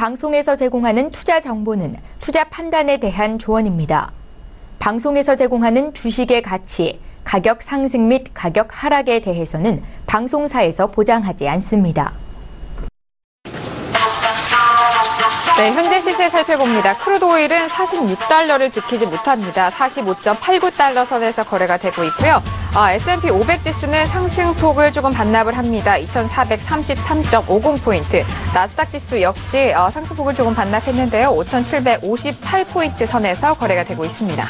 방송에서 제공하는 투자 정보는 투자 판단에 대한 조언입니다. 방송에서 제공하는 주식의 가치, 가격 상승 및 가격 하락에 대해서는 방송사에서 보장하지 않습니다. 네, 현재 시세 살펴봅니다. 크루드 오일은 46달러를 지키지 못합니다. 45.89달러 선에서 거래가 되고 있고요. S&P 500 지수는 상승폭을 조금 반납을 합니다. 2,433.50포인트. 나스닥 지수 역시 상승폭을 조금 반납했는데요. 5,758포인트 선에서 거래가 되고 있습니다.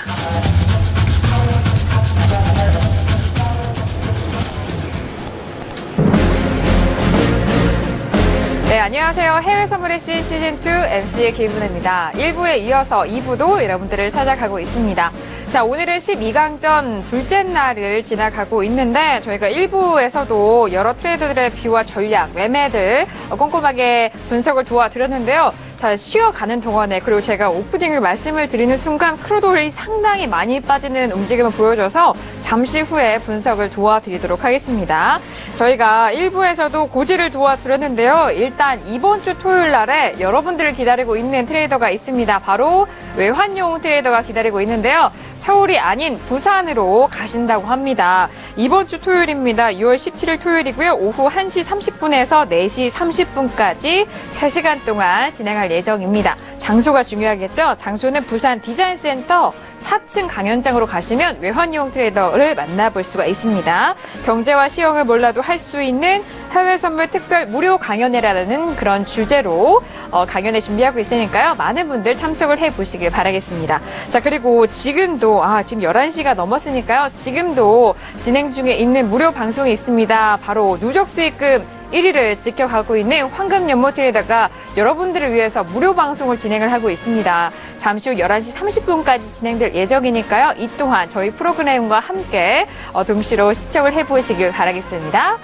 네, 안녕하세요. 해외 선물의 시즌2 MC의 김은혜입니다. 1부에 이어서 2부도 여러분들을 찾아가고 있습니다. 자, 오늘은 12강전 둘째 날을 지나가고 있는데 저희가 1부에서도 여러 트레이더들의 뷰와 전략, 매매들 꼼꼼하게 분석을 도와드렸는데요. 자, 쉬어가는 동안에 그리고 제가 오프닝을 말씀을 드리는 순간 크루드 오일이 상당히 많이 빠지는 움직임을 보여줘서 잠시 후에 분석을 도와드리도록 하겠습니다. 저희가 1부에서도 고지를 도와드렸는데요. 일단 이번 주 토요일 날에 여러분들을 기다리고 있는 트레이더가 있습니다. 바로 외환용 트레이더가 기다리고 있는데요. 서울이 아닌 부산으로 가신다고 합니다. 이번 주 토요일입니다. 6월 17일 토요일이고요. 오후 1시 30분에서 4시 30분까지 3시간 동안 진행할 예정입니다. 장소가 중요하겠죠? 장소는 부산 디자인센터 4층 강연장으로 가시면 외환용 트레이더를 만나볼 수가 있습니다. 경제와 시황을 몰라도 할 수 있는 해외 선물 특별 무료 강연회라는 그런 주제로 강연회 준비하고 있으니까요. 많은 분들 참석을 해보시길 바라겠습니다. 자, 그리고 지금도 지금 11시가 넘었으니까요. 지금도 진행 중에 있는 무료 방송이 있습니다. 바로 누적 수익금 1위를 지켜가고 있는 황금연못 트레이더가 여러분들을 위해서 무료 방송을 진행을 하고 있습니다. 잠시 후 11시 30분까지 진행될 예정이니까요. 이 또한 저희 프로그램과 함께 동시로 시청을 해보시길 바라겠습니다.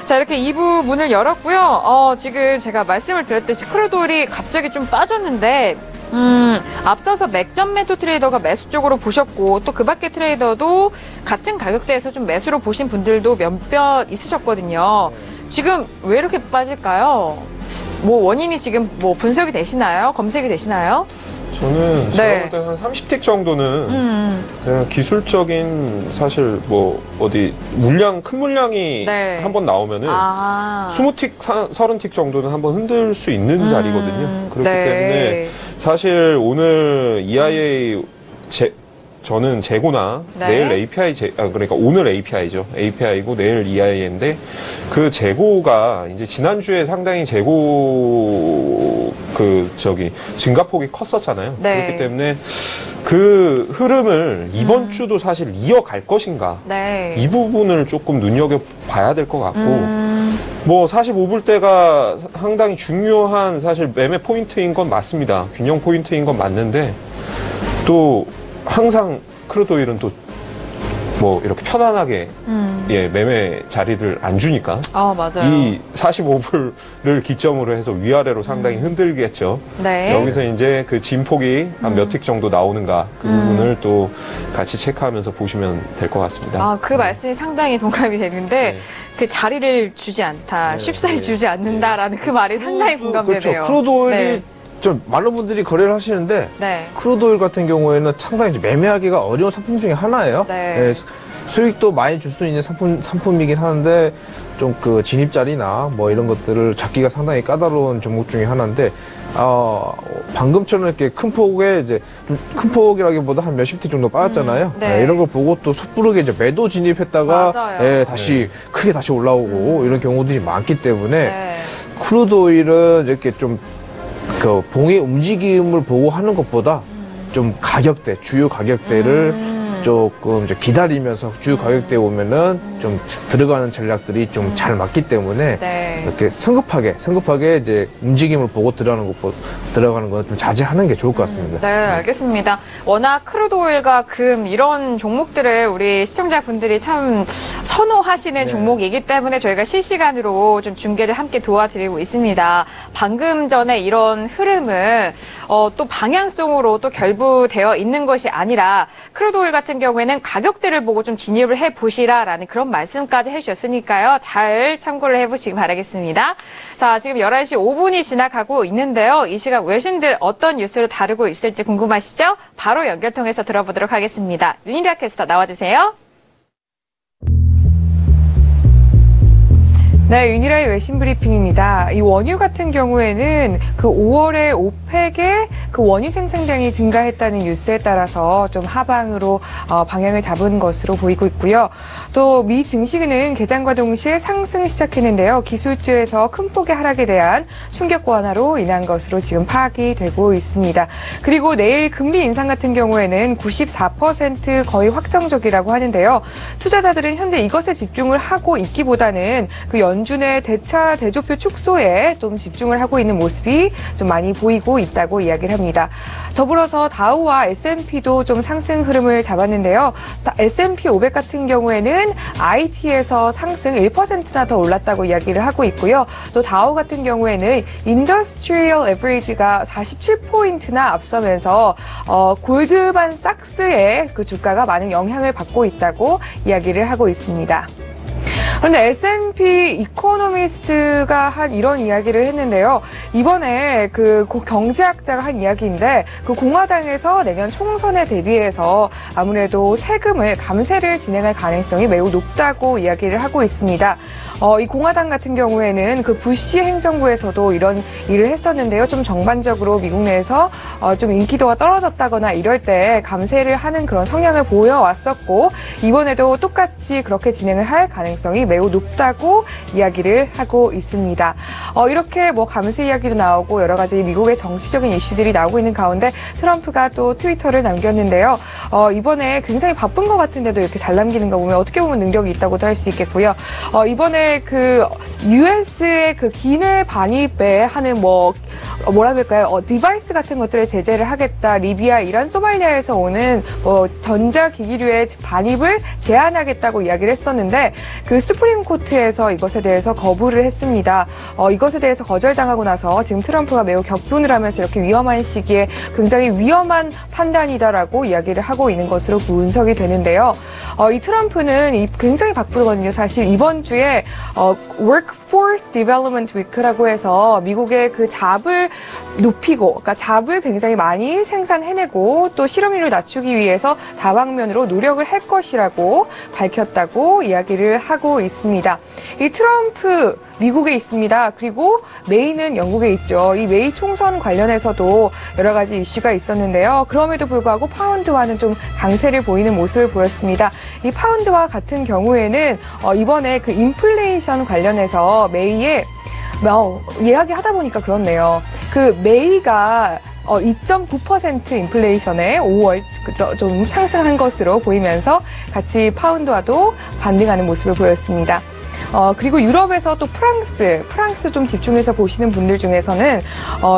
자, 이렇게 2부 문을 열었고요. 지금 제가 말씀을 드렸듯이 크루드 오일이 갑자기 좀 빠졌는데 앞서서 맥점 멘토 트레이더가 매수 쪽으로 보셨고 또 그 밖의 트레이더도 같은 가격대에서 좀 매수로 보신 분들도 몇몇 있으셨거든요. 지금 왜 이렇게 빠질까요? 뭐 원인이 지금 뭐 분석이 되시나요? 검색이 되시나요? 저는 제가 볼 때 한 30틱 정도는 그냥 기술적인 사실 뭐 어디 물량 큰 물량이 한번 나오면은 20틱, 30틱 정도는 한번 흔들 수 있는 자리거든요. 그렇기 때문에 사실 오늘 EIA 저는 재고나 내일 API 그러니까 오늘 API죠. API고 내일 EIA인데 그 재고가 이제 지난주에 상당히 재고 증가폭이 컸었잖아요. 그렇기 때문에 그 흐름을 이번 주도 사실 이어갈 것인가 이 부분을 조금 눈여겨봐야 될 것 같고 뭐 45불대가 상당히 중요한 사실 매매 포인트인 건 맞습니다. 균형 포인트인 건 맞는데 또 항상 크루드 오일은 또 뭐 이렇게 편안하게 매매 자리를 안 주니까 맞아요. 이 45불을 기점으로 해서 위아래로 상당히 흔들겠죠. 여기서 이제 그 진폭이 한 몇 틱 정도 나오는가 그 부분을 또 같이 체크하면서 보시면 될 것 같습니다. 그 말씀이 상당히 동감이 되는데 그 자리를 주지 않다, 쉽사리 주지 않는다라는 그 말이 상당히 공감되네요. 그렇죠. 크루드 오일이 좀 많은 분들이 거래를 하시는데 크루드 오일 같은 경우에는 상당히 매매하기가 어려운 상품 중에 하나예요. 수익도 많이 줄 수 있는 상품이긴 하는데 좀 그 진입자리나 뭐 이런 것들을 잡기가 상당히 까다로운 종목 중에 하나인데 방금처럼 이렇게 큰 폭에 이제 큰 폭이라기보다 한 몇십 틱 정도 빠졌잖아요. 이런 걸 보고 또 섣부르게 이제 매도 진입했다가 다시 크게 다시 올라오고 이런 경우들이 많기 때문에 크루드 오일은 이렇게 좀 그 봉의 움직임을 보고 하는 것보다 좀 가격대, 주요 가격대를 조금 이제 기다리면서 주요 가격대에 오면은 좀 들어가는 전략들이 좀 잘 맞기 때문에 이렇게 성급하게 이제 움직임을 보고 들어가는 건 좀 자제하는 게 좋을 것 같습니다. 알겠습니다. 워낙 크루드 오일과 금 이런 종목들을 우리 시청자분들이 참 선호하시는 종목이기 때문에 저희가 실시간으로 좀 중계를 함께 도와드리고 있습니다. 방금 전에 이런 흐름은 또 방향성으로 또 결부되어 있는 것이 아니라 크루드 오일 같은 같은 경우에는 가격대를 보고 좀 진입을 해보시라라는 그런 말씀까지 해주셨으니까요. 잘 참고를 해보시기 바라겠습니다. 자, 지금 11시 5분이 지나가고 있는데요. 이 시각 외신들 어떤 뉴스를 다루고 있을지 궁금하시죠? 바로 연결 통해서 들어보도록 하겠습니다. 윤희라 캐스터 나와주세요. 네, 윤희라의 외신 브리핑입니다. 이 원유 같은 경우에는 그 5월에 오펙의 그 원유 생산량이 증가했다는 뉴스에 따라서 좀 하방으로 방향을 잡은 것으로 보이고 있고요. 또 미 증시는 개장과 동시에 상승 시작했는데요. 기술주에서 큰 폭의 하락에 대한 충격 완화로 인한 것으로 지금 파악이 되고 있습니다. 그리고 내일 금리 인상 같은 경우에는 94% 거의 확정적이라고 하는데요. 투자자들은 현재 이것에 집중을 하고 있기보다는 그 연준의 대차 대조표 축소에 좀 집중을 하고 있는 모습이 좀 많이 보이고 있다고 이야기를 합니다. 더불어서 다우와 S&P도 좀 상승 흐름을 잡았는데요. S&P 500 같은 경우에는 IT에서 상승 1%나 더 올랐다고 이야기를 하고 있고요. 또 다우 같은 경우에는 인더스트리얼 에버리지가 47포인트나 앞서면서 골드만삭스의 그 주가가 많은 영향을 받고 있다고 이야기를 하고 있습니다. 그런데 S&P 이코노미스트가 한 이런 이야기를 했는데요. 이번에 그 경제학자가 한 이야기인데 그 공화당에서 내년 총선에 대비해서 아무래도 세금을 감세를 진행할 가능성이 매우 높다고 이야기를 하고 있습니다. 이 공화당 같은 경우에는 그 부시 행정부에서도 이런 일을 했었는데요. 좀 정반적으로 미국 내에서 좀 인기도가 떨어졌다거나 이럴 때 감세를 하는 그런 성향을 보여왔었고 이번에도 똑같이 그렇게 진행을 할 가능성이 매우 높다고 이야기를 하고 있습니다. 이렇게 뭐 감세 이야기도 나오고 여러 가지 미국의 정치적인 이슈들이 나오고 있는 가운데 트럼프가 또 트위터를 남겼는데요. 이번에 굉장히 바쁜 것 같은데도 이렇게 잘 남기는 거 보면 어떻게 보면 능력이 있다고도 할 수 있겠고요. 이번에 그 US의 그 기내 반입에 하는 뭐라 그럴까요? 디바이스 같은 것들을 제재를 하겠다. 리비아, 이란, 소말리아에서 오는 전자기기류의 반입을 제한하겠다고 이야기를 했었는데 그 수프림 코트에서 이것에 대해서 거부를 했습니다. 이것에 대해서 거절당하고 나서 지금 트럼프가 매우 격분을 하면서 이렇게 위험한 시기에 굉장히 위험한 판단이다라고 이야기를 하고 있는 것으로 분석이 되는데요. 이 트럼프는 굉장히 바쁘거든요. 사실 이번 주에 Workforce Development Week라고 해서 미국의 그 잡을 높이고, 그러니까 잡을 굉장히 많이 생산해내고 또 실업률을 낮추기 위해서 다방면으로 노력을 할 것이라고 밝혔다고 이야기를 하고 있습니다. 이 트럼프 미국에 있습니다. 그리고 메이는 영국에 있죠. 이 메이 총선 관련해서도 여러 가지 이슈가 있었는데요. 그럼에도 불구하고 파운드와는 좀 강세를 보이는 모습을 보였습니다. 이 파운드와 같은 경우에는 이번에 그 인플레이션 관련해서 메이의 이야기하다 보니까 그렇네요. 그 메이가 2.9% 인플레이션에 5월 좀 상승한 것으로 보이면서 같이 파운드와도 반등하는 모습을 보였습니다. 그리고 유럽에서 또 프랑스 좀 집중해서 보시는 분들 중에서는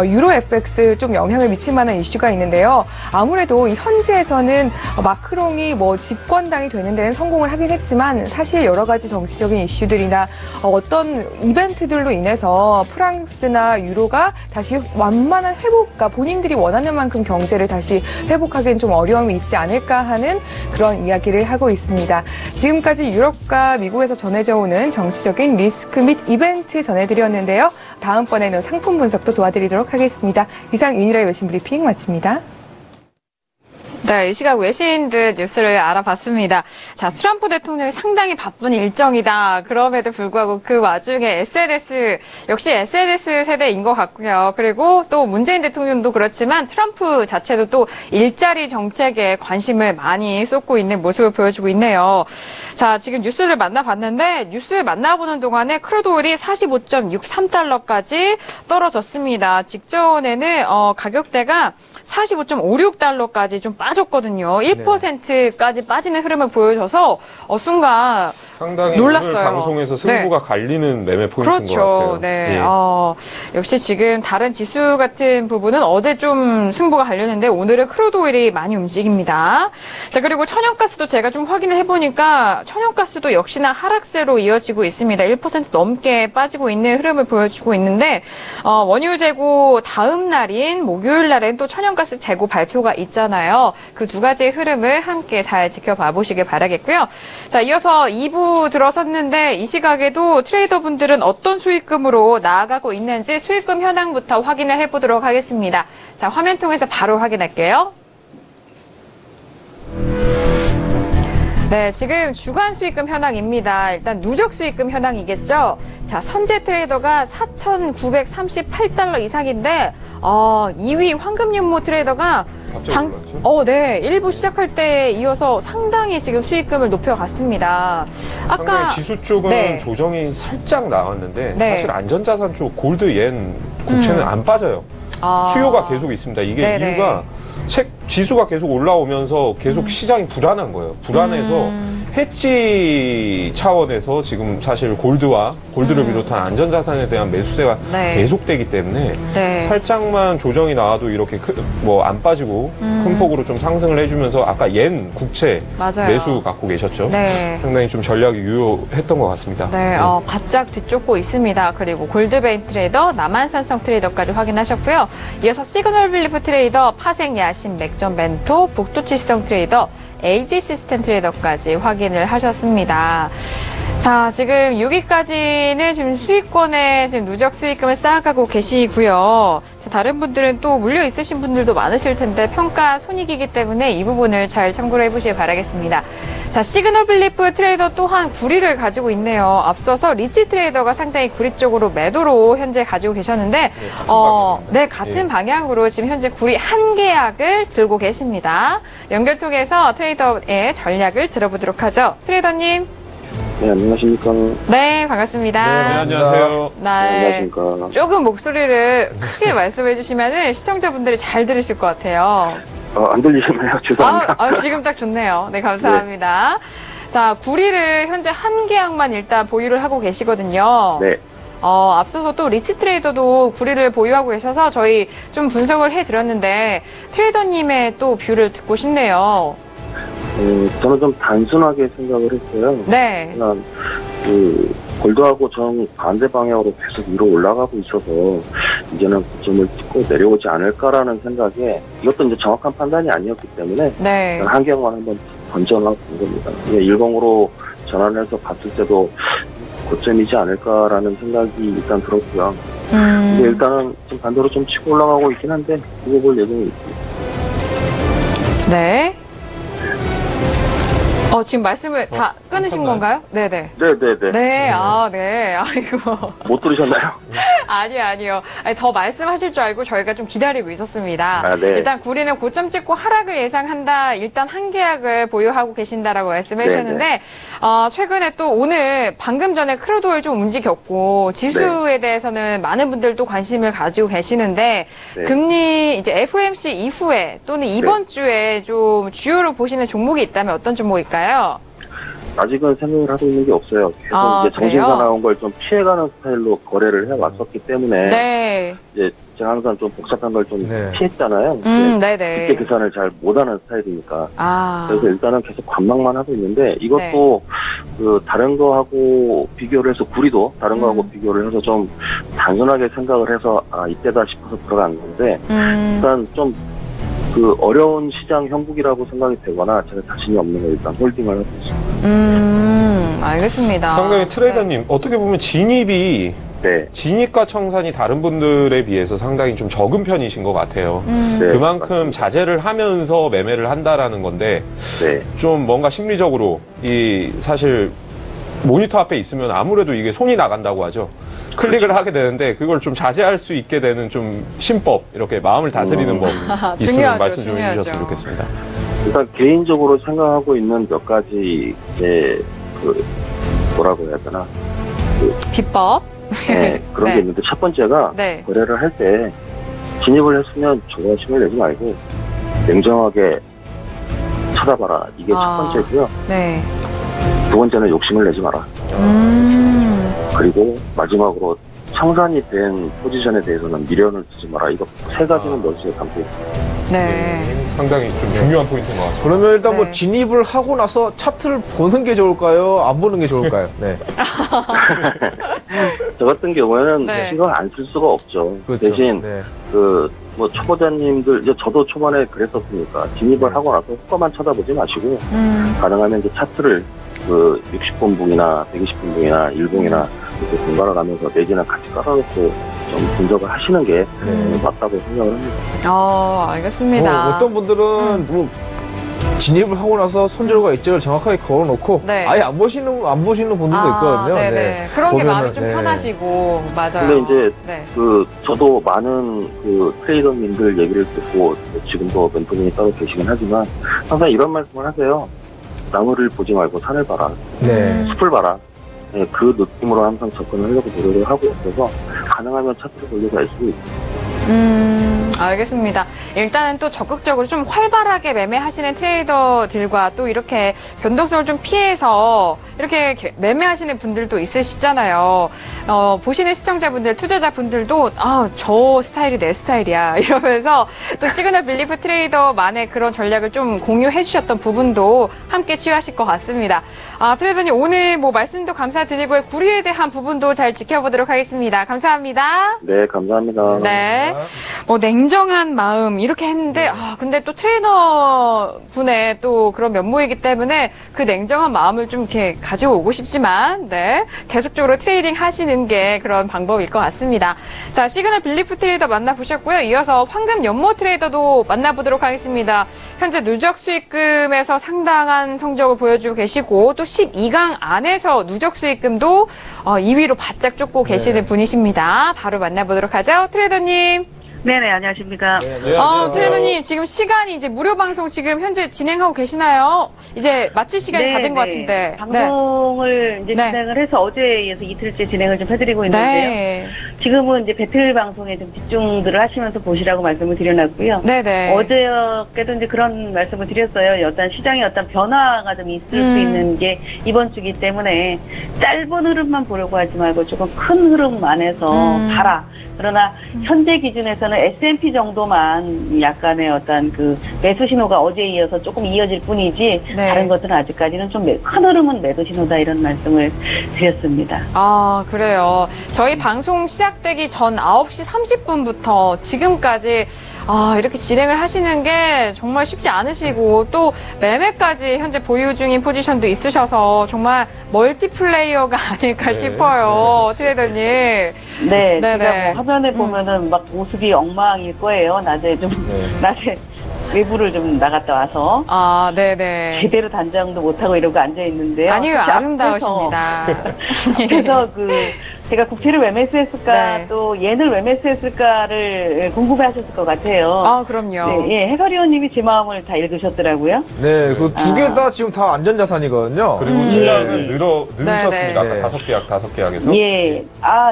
유로 FX 좀 영향을 미칠 만한 이슈가 있는데요. 아무래도 현지에서는 마크롱이 집권당이 되는 데는 성공을 하긴 했지만 사실 여러 가지 정치적인 이슈들이나 어떤 이벤트들로 인해서 프랑스나 유로가 다시 완만한 회복과 본인들이 원하는 만큼 경제를 다시 회복하기엔 좀 어려움이 있지 않을까 하는 그런 이야기를 하고 있습니다. 지금까지 유럽과 미국에서 전해져 오는 정치적인 리스크 및 이벤트 전해드렸는데요. 다음번에는 상품 분석도 도와드리도록 하겠습니다. 이상 윤희라의 외신 브리핑 마칩니다. 네, 이 시각 외신들 뉴스를 알아봤습니다. 자, 트럼프 대통령이 상당히 바쁜 일정이다. 그럼에도 불구하고 그 와중에 역시 SNS 세대인 것 같고요. 그리고 또 문재인 대통령도 그렇지만 트럼프 자체도 또 일자리 정책에 관심을 많이 쏟고 있는 모습을 보여주고 있네요. 자, 지금 뉴스를 만나봤는데 뉴스를 만나보는 동안에 크루드 오일이 45.63달러까지 떨어졌습니다. 직전에는 가격대가 45.56달러까지 좀 빠졌거든요. 1%까지 빠지는 흐름을 보여줘서 순간 상당히 놀랐어요. 오늘 방송에서 승부가 갈리는 매매 포인트인 것 같아요. 네. 역시 지금 다른 지수 같은 부분은 어제 좀 승부가 갈렸는데 오늘은 크루드 오일이 많이 움직입니다. 자, 그리고 천연가스도 제가 좀 확인을 해보니까 천연가스도 역시나 하락세로 이어지고 있습니다. 1% 넘게 빠지고 있는 흐름을 보여주고 있는데 원유 재고 다음 날인 목요일 날엔 또 천연가스 온실가스 재고 발표가 있잖아요. 그 두 가지의 흐름을 함께 잘 지켜봐 보시길 바라겠고요. 자, 이어서 2부 들어섰는데 이 시각에도 트레이더분들은 어떤 수익금으로 나아가고 있는지 수익금 현황부터 확인을 해보도록 하겠습니다. 자, 화면 통해서 바로 확인할게요. 네, 지금 주간 수익금 현황입니다. 일단 누적 수익금 현황이겠죠. 자, 선재 트레이더가 4,938달러 이상인데 2위 황금윤모 트레이더가 네, 1부 시작할 때에 이어서 상당히 지금 수익금을 높여갔습니다. 아까 지수 쪽은 네. 조정이 살짝 나왔는데 네. 사실 안전자산 쪽 골드, 옌, 국채는 안 빠져요. 수요가 계속 있습니다. 이게 네네. 이유가 지수가 계속 올라오면서 계속 시장이 불안한 거예요. 불안해서 해지 차원에서 지금 사실 골드를 비롯한 안전자산에 대한 매수세가 네. 계속되기 때문에 네. 살짝만 조정이 나와도 이렇게 안 빠지고 큰 폭으로 좀 상승을 해주면서 아까 옌 국채 맞아요. 매수 갖고 계셨죠. 네. 상당히 좀 전략이 유효했던 것 같습니다. 네, 네. 바짝 뒤쫓고 있습니다. 그리고 골드베인 트레이더, 남한산성 트레이더까지 확인하셨고요. 이어서 시그널 빌리프 트레이더, 파생 야신, 맥전 멘토, 북두칠성 트레이더, AG 시스템 트레이더까지 확인을 하셨습니다. 자, 지금 6위까지는 지금 수익권에 지금 누적 수익금을 쌓아가고 계시고요. 자, 다른 분들은 또 물려 있으신 분들도 많으실 텐데 평가 손익이기 때문에 이 부분을 잘 참고를 해보시길 바라겠습니다. 자, 시그널 빌리프 트레이더 또한 구리를 가지고 있네요. 앞서서 리치 트레이더가 상당히 구리 쪽으로 매도로 현재 가지고 계셨는데, 네, 같은 방향으로 지금 현재 구리 한 계약을 들고 계십니다. 연결 통해서 트레이더의 전략을 들어보도록 하죠. 트레이더님. 네, 안녕하십니까. 네, 반갑습니다. 네, 안녕하세요. 네, 안녕하십니까. 조금 목소리를 크게 말씀해 주시면 시청자분들이 잘 들으실 것 같아요. 안 들리시나요? 죄송합니다. 지금 딱 좋네요. 네, 감사합니다. 네. 자, 구리를 현재 한 계약만 일단 보유를 하고 계시거든요. 네. 앞서서 또 리치 트레이더도 구리를 보유하고 계셔서 저희 좀 분석을 해드렸는데 트레이더님의 또 뷰를 듣고 싶네요. 저는 좀 단순하게 생각을 했어요. 네. 그냥 골드하고 정 반대 방향으로 계속 위로 올라가고 있어서 이제는 고점을 찍고 내려오지 않을까라는 생각에 이것도 이제 정확한 판단이 아니었기 때문에 네. 한 경우만 한번 던져놔 본 겁니다. 10으로 전환해서 봤을 때도 고점이지 않을까라는 생각이 일단 들었고요. 근데 일단은 좀 반대로 좀 치고 올라가고 있긴 한데 두고 볼 예정이 있습니다. 네. 지금 말씀을 다 끊으신 건가요? 네네. 네네네. 네, 네. 아이고. 못 들으셨나요? 아니요. 더 말씀하실 줄 알고 저희가 좀 기다리고 있었습니다. 네. 일단 구리는 고점 찍고 하락을 예상한다. 일단 한 계약을 보유하고 계신다라고 말씀해 주셨는데, 최근에 또 오늘 방금 전에 크루드 오일 좀 움직였고, 지수에 네. 대해서는 많은 분들도 관심을 가지고 계시는데, 네. 금리 이제 FOMC 이후에 또는 이번 네. 주에 좀 주요로 보시는 종목이 있다면 어떤 종목일까요? 아직은 생각을 하고 있는 게 없어요. 계속 이제 정신사 나온 걸 좀 피해가는 스타일로 거래를 해왔었기 때문에 네. 이제 제가 항상 좀 복잡한 걸 좀 네. 피했잖아요. 네네. 그때 계산을 잘 못하는 스타일이니까. 그래서 일단은 계속 관망만 하고 있는데 이것도 네. 다른 거하고 비교를 해서 구리도 다른 거하고 비교를 해서 좀 단순하게 생각을 해서 이때다 싶어서 들어간 건데 일단 좀 어려운 시장 형국이라고 생각이 되거나 제가 자신이 없는 거 일단 홀딩을 하고 있습니다. 알겠습니다. 상당히 트레이더님, 네. 어떻게 보면 진입이, 네. 진입과 청산이 다른 분들에 비해서 상당히 좀 적은 편이신 것 같아요. 네, 그만큼 맞습니다. 자제를 하면서 매매를 한다라는 건데, 네. 좀 뭔가 심리적으로, 사실, 모니터 앞에 있으면 아무래도 이게 손이 나간다고 하죠. 클릭을 하게 되는데 그걸 좀 자제할 수 있게 되는 좀 심법, 이렇게 마음을 다스리는 법 있으면 말씀 좀 해주셨으면 좋겠습니다. 일단 개인적으로 생각하고 있는 몇 가지 뭐라고 해야 되나 비법 네, 그런 네. 게 있는데 첫 번째가 네. 거래를 할 때 진입을 했으면 조바심을 내지 말고 냉정하게 쳐다봐라. 이게 첫 번째고요. 네. 두 번째는 욕심을 내지 마라. 그리고 마지막으로 청산이 된 포지션에 대해서는 미련을 두지 마라. 이거 세 가지는 넣으시게 담고 있습니다. 네. 상당히 좀 중요한 포인트인 것 같습니다. 그러면 일단 뭐 진입을 하고 나서 차트를 보는 게 좋을까요? 안 보는 게 좋을까요? 네. 저 같은 경우에는 신경 안 쓸 수가 없죠. 그렇죠. 대신 뭐 초보자님들, 이제 저도 초반에 그랬었으니까 진입을 하고 나서 효과만 쳐다보지 마시고 가능하면 이제 차트를 60분봉이나 120분봉이나 일봉이나 이렇게 분갈아 가면서 내지는 같이 깔아놓고 좀 분석을 하시는 게 맞다고 생각을 합니다. 알겠습니다. 어떤 분들은 뭐 진입을 하고 나서 손절과 엣지를 정확하게 걸어놓고 아예 안 보시는 분들도 있거든요. 네네. 그런 게 마음이 좀 편하시고 맞아요. 근데 이제 저도 많은 트레이더님들 얘기를 듣고 지금도 멘토님이 따로 계시긴 하지만 항상 이런 말씀을 하세요. 나무를 보지 말고 산을 봐라. 숲을 봐라. 네, 그 느낌으로 항상 접근을 하려고 노력을 하고 있어서 가능하면 차트를 돌려서 알 수 있습니다. 알겠습니다. 일단은 또 적극적으로 좀 활발하게 매매하시는 트레이더들과 또 이렇게 변동성을 좀 피해서 이렇게 매매하시는 분들도 있으시잖아요. 보시는 시청자분들, 투자자분들도 저 스타일이 내 스타일이야 이러면서 또 시그널 빌리프 트레이더만의 그런 전략을 좀 공유해 주셨던 부분도 함께 취하실 것 같습니다. 트레이더님 오늘 뭐 말씀도 감사드리고요. 구리에 대한 부분도 잘 지켜보도록 하겠습니다. 감사합니다. 네, 감사합니다. 네. 뭐 냉정한 마음 이렇게 했는데 근데 또 트레이너 분의 또 그런 면모이기 때문에 그 냉정한 마음을 좀 이렇게 가지고 오고 싶지만 계속적으로 트레이딩 하시는 게 그런 방법일 것 같습니다. 자, 시그널 빌리프 트레이더 만나보셨고요. 이어서 황금 연모 트레이더도 만나보도록 하겠습니다. 현재 누적 수익금에서 상당한 성적을 보여주고 계시고 또 12강 안에서 누적 수익금도 2위로 바짝 쫓고 계시는 분이십니다. 바로 만나보도록 하죠. 트레이더님. 네네, 안녕하십니까. 트레이너님, 지금 시간이 이제 무료 방송 지금 현재 진행하고 계시나요? 이제 마칠 시간이 다 된 것 같은데. 방송을 이제 진행을 해서 어제에 이어서 이틀째 진행을 좀 해드리고 있는데요. 지금은 이제 배틀 방송에 좀 집중들을 하시면서 보시라고 말씀을 드려놨고요. 어저께도 이제 그런 말씀을 드렸어요. 어떤 시장에 어떤 변화가 좀 있을 수 있는 게 이번 주기 때문에 짧은 흐름만 보려고 하지 말고 조금 큰 흐름 안에서 봐라. 그러나 현재 기준에서는 S&P 정도만 약간의 어떤 그 매수 신호가 어제에 이어서 조금 이어질 뿐이지 다른 것들은 아직까지는 좀 큰 흐름은 매도 신호다 이런 말씀을 드렸습니다. 그래요. 저희 방송 시작되기 전 9시 30분부터 지금까지 이렇게 진행을 하시는 게 정말 쉽지 않으시고 또 매매까지 현재 보유 중인 포지션도 있으셔서 정말 멀티플레이어가 아닐까 싶어요. 트레이더님. 제가 뭐 화면에 보면은 막 모습이 엉망일 거예요. 낮에 외부를 좀 나갔다 와서. 제대로 단장도 못하고 이러고 앉아있는데요. 아니요, 아름다우십니다. 그래서 제가 국채를 왜 매수했을까, 또 옌을 왜 매수했을까를 궁금해 하셨을 것 같아요. 그럼요. 해설 위원님이 제 마음을 다 읽으셨더라고요. 네, 그 두 개 다 지금 다 안전자산이거든요. 그리고 시장은 늘으셨습니다. 아까 5개 계약에서.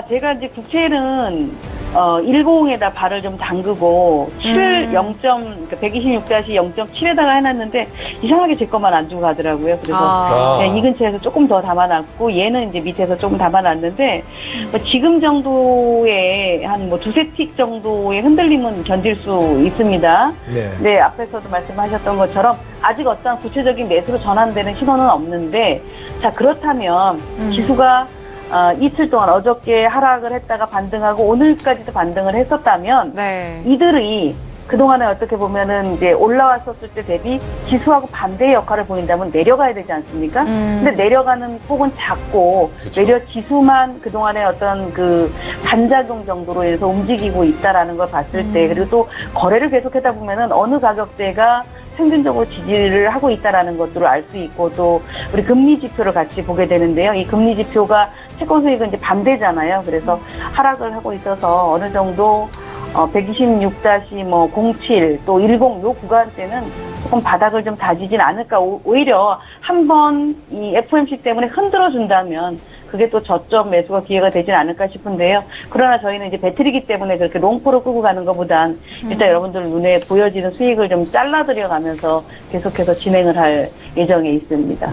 제가 이제 국채는 10에다 발을 좀 담그고 126-0.7에다가 해놨는데 이상하게 제 것만 안 주고 가더라고요. 그래서 이 근처에서 조금 더 담아놨고 얘는 이제 밑에서 조금 담아놨는데 지금 정도의 한 두세 틱 정도의 흔들림은 견딜 수 있습니다. 네, 앞에서도 말씀하셨던 것처럼 아직 어떤 구체적인 매수로 전환되는 신호는 없는데 자, 그렇다면 지수가 이틀 동안 어저께 하락을 했다가 반등하고 오늘까지도 반등을 했었다면 이들이 그동안에 어떻게 보면은 이제 올라왔었을 때 대비 지수하고 반대의 역할을 보인다면 내려가야 되지 않습니까? 근데 내려가는 폭은 작고 내려 지수만 그동안에 어떤 그 반작용 정도로 해서 움직이고 있다라는 걸 봤을 때 그리고 또 거래를 계속하다 보면은 어느 가격대가 평균적으로 지지를 하고 있다라는 것들을 알 수 있고 또 우리 금리 지표를 같이 보게 되는데요. 이 금리 지표가 채권 수익은 이제 반대잖아요. 그래서 하락을 하고 있어서 어느 정도 126-07 또 10 요 구간대는 조금 바닥을 좀 다지진 않을까. 오히려 한번 이 FOMC 때문에 흔들어 준다면 그게 또 저점 매수가 기회가 되진 않을까 싶은데요. 그러나 저희는 이제 배틀이기 때문에 그렇게 롱포로 끌고 가는 것보단 일단 여러분들 눈에 보여지는 수익을 좀 잘라들여 가면서 계속해서 진행을 할 예정에 있습니다.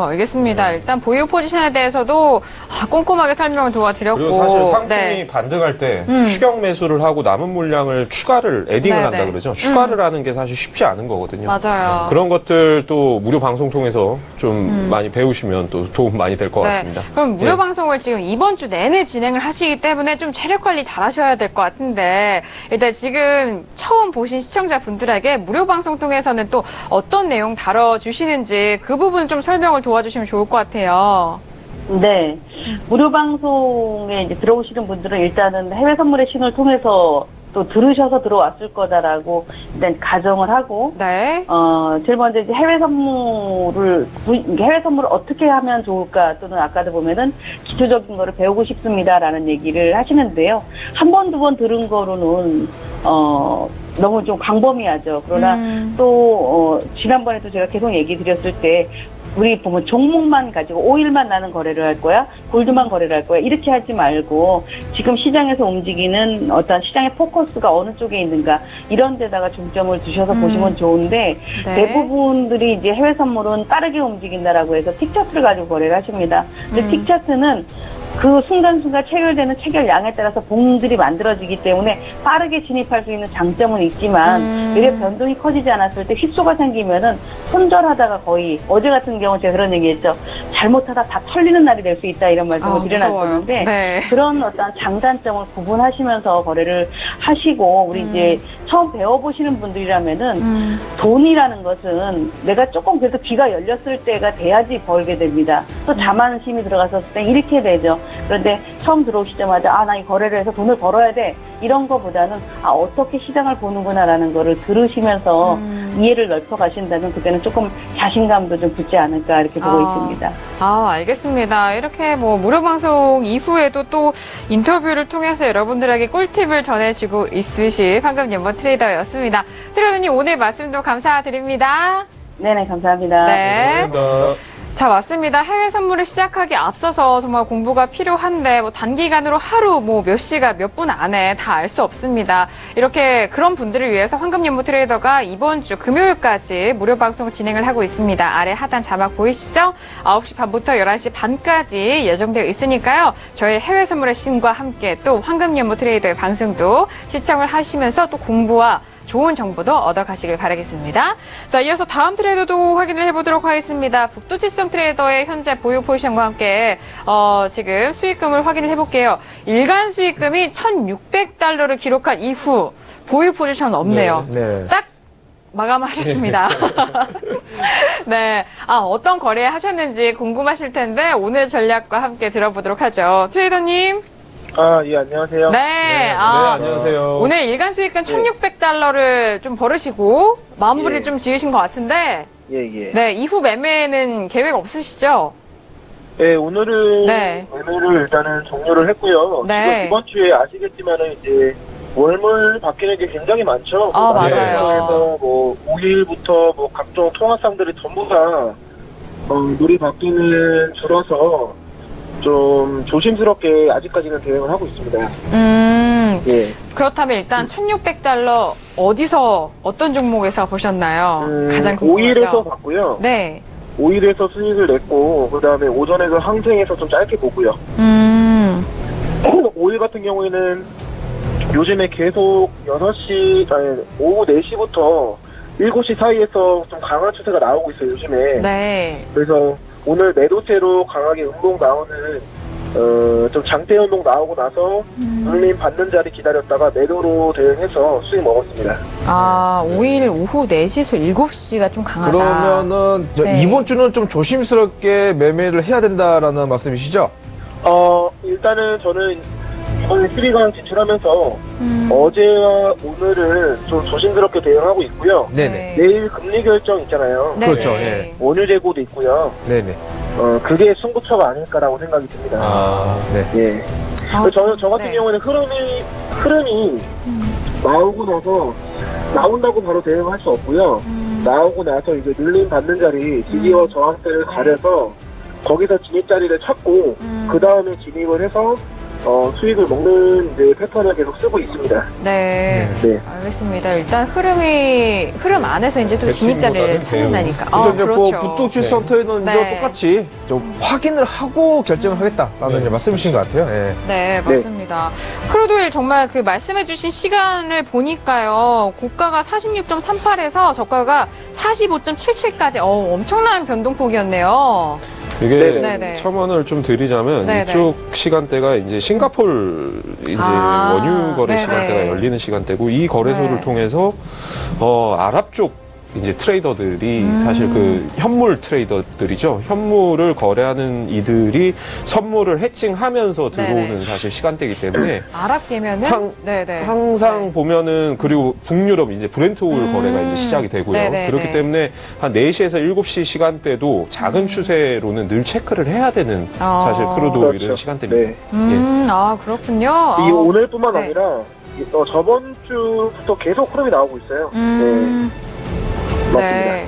알겠습니다. 일단 보유 포지션에 대해서도 꼼꼼하게 설명을 도와드렸고. 그리고 사실 상품이 반등할 때 추격 매수를 하고 남은 물량을 추가를 에딩을 한다 그러죠. 추가를 하는 게 사실 쉽지 않은 거거든요. 맞아요. 그런 것들 또 무료 방송 통해서 좀 많이 배우시면 또 도움 많이 될 것 같습니다. 그럼 무료 방송을 지금 이번 주 내내 진행을 하시기 때문에 좀 체력 관리 잘 하셔야 될 것 같은데 일단 지금 처음 보신 시청자분들에게 무료 방송 통해서는 또 어떤 내용 다뤄주시는지 그 부분 좀 설명을 도와주시면 좋을 것 같아요. 네. 무료 방송에 이제 들어오시는 분들은 일단은 해외 선물의 신호를 통해서 또 들으셔서 들어왔을 거다라고 일단 가정을 하고, 네. 제일 먼저 이제 해외 선물을 어떻게 하면 좋을까, 또는 아까도 보면은 기초적인 거를 배우고 싶습니다라는 얘기를 하시는데요. 한 번, 두 번 들은 거로는, 너무 좀 광범위하죠. 그러나 지난번에도 제가 계속 얘기 드렸을 때, 우리 보면 종목만 가지고 오일만 나는 거래를 할 거야, 골드만 거래를 할 거야, 이렇게 하지 말고 지금 시장에서 움직이는 어떤 시장의 포커스가 어느 쪽에 있는가 이런 데다가 중점을 두셔서 보시면 좋은데 대부분들이 이제 해외 선물은 빠르게 움직인다라고 해서 틱차트를 가지고 거래를 하십니다. 근데 틱차트는 그 순간순간 체결되는 체결량에 따라서 봉들이 만들어지기 때문에 빠르게 진입할 수 있는 장점은 있지만 이게 변동이 커지지 않았을 때 휩소가 생기면은 손절하다가 거의 어제 같은 경우 제가 그런 얘기했죠. 잘못하다 다 털리는 날이 될 수 있다 이런 말씀을 드려놨었는데 그런 어떤 장단점을 구분하시면서 거래를 하시고 우리 이제 처음 배워보시는 분들이라면은 돈이라는 것은 내가 조금 그래도 귀가 열렸을 때가 돼야지 벌게 됩니다. 또 자만심이 들어갔었을 때 이렇게 되죠. 그런데 처음 들어오시자마자 나 이 거래를 해서 돈을 벌어야 돼 이런 거보다는 어떻게 시장을 보는구나라는 거를 들으시면서 이해를 넓혀 가신다면 그때는 조금 자신감도 좀 붙지 않을까 이렇게 보고 있습니다. 알겠습니다. 이렇게 뭐 무료 방송 이후에도 또 인터뷰를 통해서 여러분들에게 꿀팁을 전해주고 있으신 황금연보 트레이더였습니다. 트레이더님 오늘 말씀도 감사드립니다. 네네, 감사합니다. 네. 감사합니다. 자, 맞습니다. 해외 선물을 시작하기 앞서서 정말 공부가 필요한데 단기간으로 하루 몇 시간, 몇 분 안에 다 알 수 없습니다. 이렇게 그런 분들을 위해서 황금연보 트레이더가 이번 주 금요일까지 무료 방송을 진행을 하고 있습니다. 아래 하단 자막 보이시죠? 9시 반부터 11시 반까지 예정되어 있으니까요. 저희 해외 선물의 신과 함께 또 황금연보 트레이더의 방송도 시청을 하시면서 또 공부와 좋은 정보도 얻어가시길 바라겠습니다. 자, 이어서 다음 트레이더도 확인을 해보도록 하겠습니다. 북두칠성 트레이더의 현재 보유 포지션과 함께 지금 수익금을 확인을 해볼게요. 일간 수익금이 $1,600를 기록한 이후 보유 포지션 없네요. 딱 마감하셨습니다. 네. 어떤 거래 하셨는지 궁금하실 텐데 오늘 전략과 함께 들어보도록 하죠. 트레이더님. 예, 안녕하세요. 네. 안녕하세요. 오늘 일간 수익금 $1,600를 좀 벌으시고 마무리를 좀 지으신 것 같은데. 네, 이후 매매는 계획 없으시죠? 네, 오늘은 매매를 일단은 종료를 했고요. 지금 이번 주에 아시겠지만은 이제 월물 바뀌는 게 굉장히 많죠. 맞아요. 그래서 5일부터 각종 통화상들이 전부 다 물이 바뀌는 줄어서 좀 조심스럽게 아직까지는 대응을 하고 있습니다. 그렇다면 일단 $1,600 어디서 어떤 종목에서 보셨나요? 가장 궁금하죠. 5일에서 봤고요. 네. 5일에서 수익을 냈고 그다음에 오전에서 항생에서 좀 짧게 보고요. 5일 같은 경우에는 요즘에 계속 오후 4시부터 7시 사이에서 좀 강한 추세가 나오고 있어요, 요즘에. 네. 그래서 오늘 매도세로 강하게 운동 나오는 좀 장대 운동 나오고 나서 눌림 받는 자리 기다렸다가 매도로 대응해서 수익 먹었습니다. 5일 오후 4시에서 7시가 좀 강하다. 그러면은 이번 주는 좀 조심스럽게 매매를 해야 된다라는 말씀이시죠? 일단은 저는 이번에 12강 진출하면서 어제와 오늘은 좀 조심스럽게 대응하고 있고요. 네네. 내일 금리 결정 있잖아요. 네네. 그렇죠. 예. 원유 재고도 있고요. 네네. 그게 승부처가 아닐까라고 생각이 듭니다. 네. 저 같은 경우에는 흐름이 나오고 나서 나온다고 바로 대응할 수 없고요. 나오고 나서 이제 눌림 받는 자리, 지지와 저항대를 가려서 거기서 진입 자리를 찾고 그 다음에 진입을 해서 수익을 먹는 이제 패턴을 계속 쓰고 있습니다. 네. 알겠습니다. 일단 흐름 안에서 이제 또 진입자를 찾는다니까. 그렇죠. 북두칠 센터에는 똑같이 좀 확인을 하고 결정을 하겠다라는 말씀이신 것 같아요. 네, 맞습니다. 크루도일 정말 그 말씀해주신 시간을 보니까요, 고가가 46.38에서 저가가 45.77까지 엄청난 변동폭이었네요. 이게 첨언을 좀 드리자면 이쪽 시간대가 이제 싱가포르 이제 원유 거래 시간대가 열리는 시간대고 이 거래소를 통해서 아랍 쪽 이제 트레이더들이 사실 그 현물 트레이더들이죠. 현물을 거래하는 이들이 선물을 해칭하면서 들어오는 사실 시간대이기 때문에 아랍계면은 항상 보면은 그리고 북유럽 이제 브렌트 오일 거래가 이제 시작이 되고요. 그렇기 때문에 한 4시에서 7시 시간대도 작은 추세로는 늘 체크를 해야 되는 사실 크루드 오일은 시간대입니다. 그렇군요. 이 오늘뿐만 아니라 저번 주부터 계속 흐름이 나오고 있어요. 네.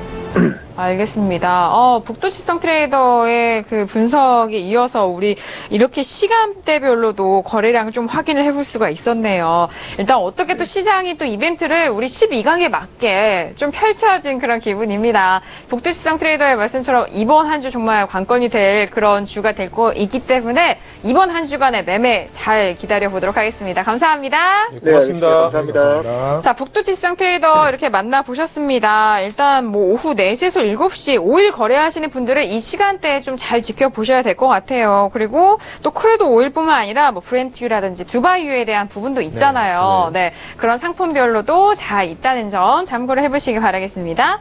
알겠습니다. 북두칠성 트레이더의 그 분석에 이어서 우리 이렇게 시간대별로도 거래량을 좀 확인을 해볼 수가 있었네요. 일단 어떻게 또 시장이 또 이벤트를 우리 12강에 맞게 좀 펼쳐진 그런 기분입니다. 북두칠성 트레이더의 말씀처럼 이번 한 주 정말 관건이 될 그런 주가 될 거 있기 때문에 이번 한 주간의 매매 잘 기다려보도록 하겠습니다. 감사합니다. 네, 고맙습니다. 감사합니다. 자, 북두칠성 트레이더 이렇게 만나보셨습니다. 일단 뭐 오후 4시에서 7시 5일 거래하시는 분들은 이 시간대에 좀 잘 지켜보셔야 될 것 같아요. 그리고 또 크루드 오일뿐만 아니라 뭐 브렌트유라든지 두바이유에 대한 부분도 있잖아요. 그런 상품별로도 잘 있다는 점 참고를 해보시기 바라겠습니다.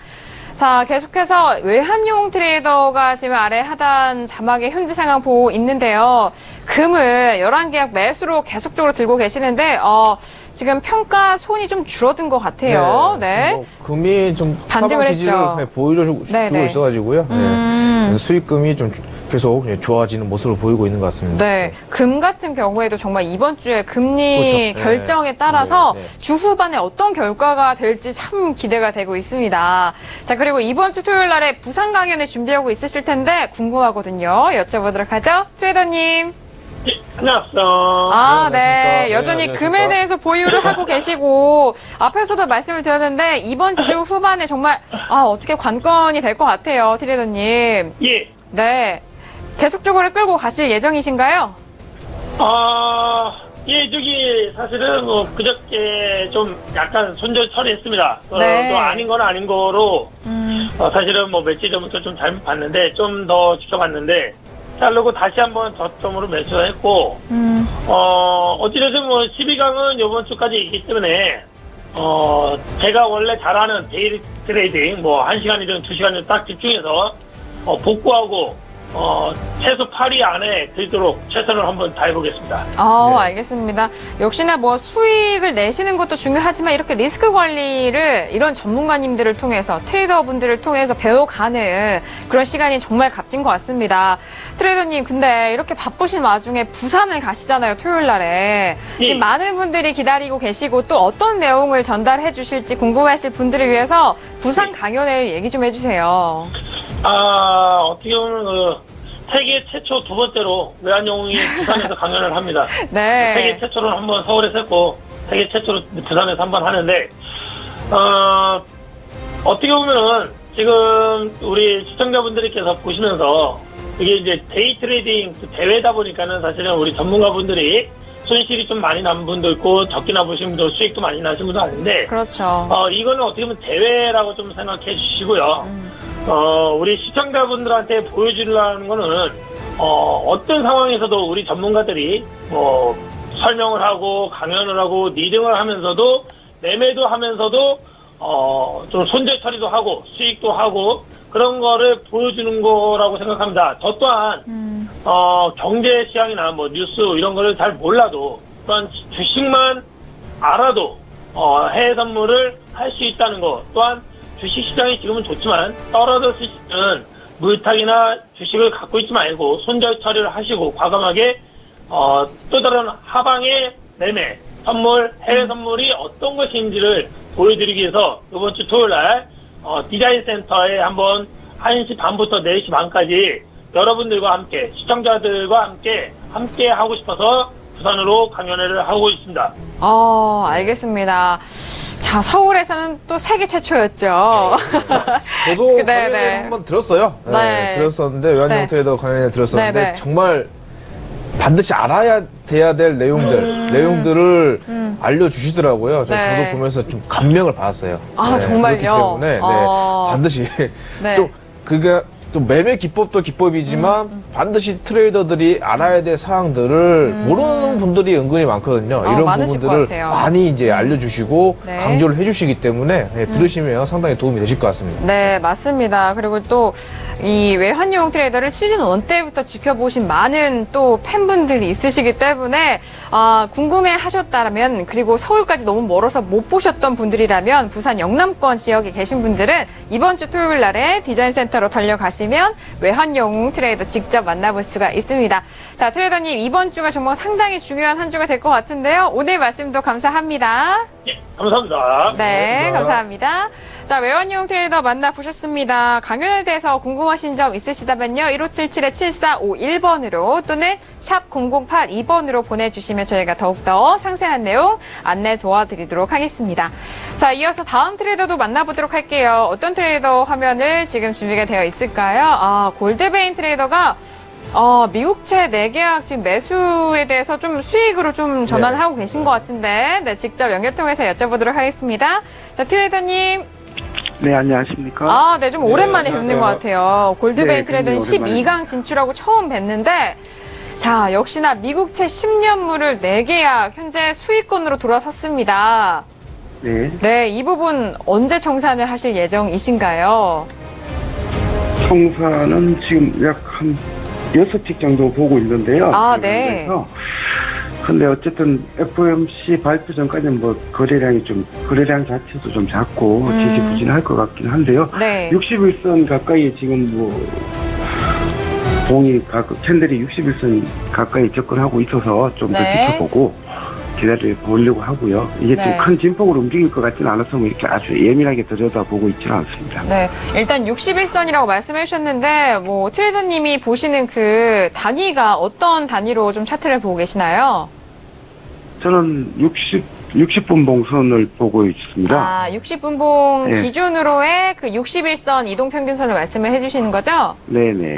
자, 계속해서 외환용 트레이더가 지금 아래 하단 자막에 현재 상황 보고 있는데요. 금을 11계약 매수로 계속적으로 들고 계시는데 지금 평가 손이 좀 줄어든 것 같아요. 금이 좀 반등을 지지를 보여주고 있어가지고요. 그래서 수익금이 좀 계속 좋아지는 모습을 보이고 있는 것 같습니다. 금 같은 경우에도 정말 이번 주에 금리 결정에 따라서 주 후반에 어떤 결과가 될지 참 기대가 되고 있습니다. 자, 그리고 이번 주 토요일 날에 부산 강연을 준비하고 있으실 텐데 궁금하거든요. 여쭤보도록 하죠. 트레이더님. 안녕하세요. 여전히 금에 대해서 보유를 하고 계시고 앞에서도 말씀을 드렸는데 이번 주 후반에 정말 어떻게 관건이 될 것 같아요, 트레이더님. 계속적으로 끌고 가실 예정이신가요? 사실은 그저께 좀 약간 손절 처리했습니다. 또 아닌 건 아닌 거로 사실은 며칠 전부터 좀 잘못 봤는데 좀 더 지켜봤는데 자르고 다시 한번 저점으로 매수했고 어찌됐든 12강은 이번 주까지 있기 때문에 제가 원래 잘하는 데일리 트레이딩 1시간이든 2시간이든 딱 집중해서 복구하고 최소 8위 안에 들도록 최선을 한번 다해보겠습니다. 알겠습니다. 역시나 수익을 내시는 것도 중요하지만 이렇게 리스크 관리를 이런 전문가님들을 통해서 트레이더분들을 통해서 배워가는 그런 시간이 정말 값진 것 같습니다. 트레이더님, 근데 이렇게 바쁘신 와중에 부산을 가시잖아요, 토요일 날에. 지금 많은 분들이 기다리고 계시고 또 어떤 내용을 전달해 주실지 궁금하실 분들을 위해서 부산 강연을 얘기 좀 해주세요. 어떻게 보면 세계 최초 두 번째로 외환용이 부산에서 강연을 합니다. 세계 최초로 한번 서울에서 했고 세계 최초로 부산에서 한번 하는데 어떻게 보면은 지금 우리 시청자분들께서 보시면서 이게 이제 데이 트레이딩 대회다 보니까는 사실은 우리 전문가분들이 손실이 좀 많이 난 분도 있고 적게 나보신 분도 수익도 많이 나신 분도 아닌데 그렇죠. 이거는 어떻게 보면 대회라고 좀 생각해 주시고요. 우리 시청자분들한테 보여주려는 거는, 어떤 상황에서도 우리 전문가들이, 설명을 하고, 강연을 하고, 리딩을 하면서도, 매매도 하면서도, 좀 손절 처리도 하고, 수익도 하고, 그런 거를 보여주는 거라고 생각합니다. 저 또한, 경제 시황이나 뉴스 이런 거를 잘 몰라도, 또한 주식만 알아도, 해외 선물을 할 수 있다는 거, 또한, 주식시장이 지금은 좋지만 떨어졌을 때는 물타기나 주식을 갖고 있지 말고 손절 처리를 하시고 과감하게 또 다른 하방의 매매, 선물, 해외 선물이 어떤 것인지를 보여드리기 위해서 이번 주 토요일 날 디자인 센터에 한번 1시 반부터 4시 반까지 여러분들과 함께, 시청자들과 함께 하고 싶어서 부산으로 강연회를 하고 있습니다. 알겠습니다. 자, 서울에서는 또 세계 최초였죠. 저도 강연회 한번 들었어요. 네. 들었었는데, 외환용 트레이더 강연회 들었었는데, 네네. 정말 반드시 알아야 돼야 될 내용들을 알려주시더라고요. 네. 저도 보면서 좀 감명을 받았어요. 정말요? 그렇기 때문에 반드시 또 그게 또 매매 기법도 기법이지만 반드시 트레이더들이 알아야 될 사항들을 모르는 분들이 은근히 많거든요. 이런 부분들을 많이 이제 알려주시고 강조를 해주시기 때문에 들으시면 상당히 도움이 되실 것 같습니다. 네, 맞습니다. 그리고 또 이 외환용 트레이더를 시즌 1 때부터 지켜보신 많은 또 팬분들이 있으시기 때문에 궁금해 하셨다면, 그리고 서울까지 너무 멀어서 못 보셨던 분들이라면 부산 영남권 지역에 계신 분들은 이번 주 토요일 날에 디자인센터로 달려가시면 외환용 트레이더 직접 만나볼 수가 있습니다. 자, 트레이더님, 이번 주가 정말 상당히 중요한 한 주가 될 것 같은데요. 오늘 말씀도 감사합니다. 네, 감사합니다. 네, 감사합니다. 자, 외환용 트레이더 만나보셨습니다. 강연에 대해서 궁금하신 점 있으시다면요. 1577-7451번으로 또는 샵 0082번으로 보내주시면 저희가 더욱더 상세한 내용 안내 도와드리도록 하겠습니다. 자, 이어서 다음 트레이더도 만나보도록 할게요. 어떤 트레이더 화면을 지금 준비가 되어 있을까요? 골드베인 트레이더가 미국채 내계약 지금 매수에 대해서 좀 수익으로 좀 전환을 하고 계신 것 같은데, 직접 연결 통해서 여쭤보도록 하겠습니다. 자, 트레이더님. 네, 안녕하십니까? 네, 좀 오랜만에 뵙는 것 같아요. 골드베인 트레이더는 12강 진출하고 처음 뵀는데, 자, 역시나 미국채 10년물을 내계약 현재 수익권으로 돌아섰습니다. 네, 이 부분 언제 청산을 하실 예정이신가요? 청산은 지금 약 한 6틱 정도 보고 있는데요. 네. 근데 어쨌든 FOMC 발표 전까지는 거래량 자체도 좀 작고 지지부진할 것 같긴 한데요. 61선 가까이 지금 캔들이 61선 가까이 접근하고 있어서 좀 더 지켜보고 기다려 보려고 하고요. 이게 좀 큰 진폭으로 움직일 것 같지는 않아서 이렇게 아주 예민하게 들여다보고 있지는 않습니다. 네, 일단 61선이라고 말씀해 주셨는데 트레이더님이 보시는 그 단위가 어떤 단위로 좀 차트를 보고 계시나요? 저는 60분봉 선을 보고 있습니다. 60분봉 기준으로의 그 61선 이동평균선을 말씀을 해주시는 거죠? 네네.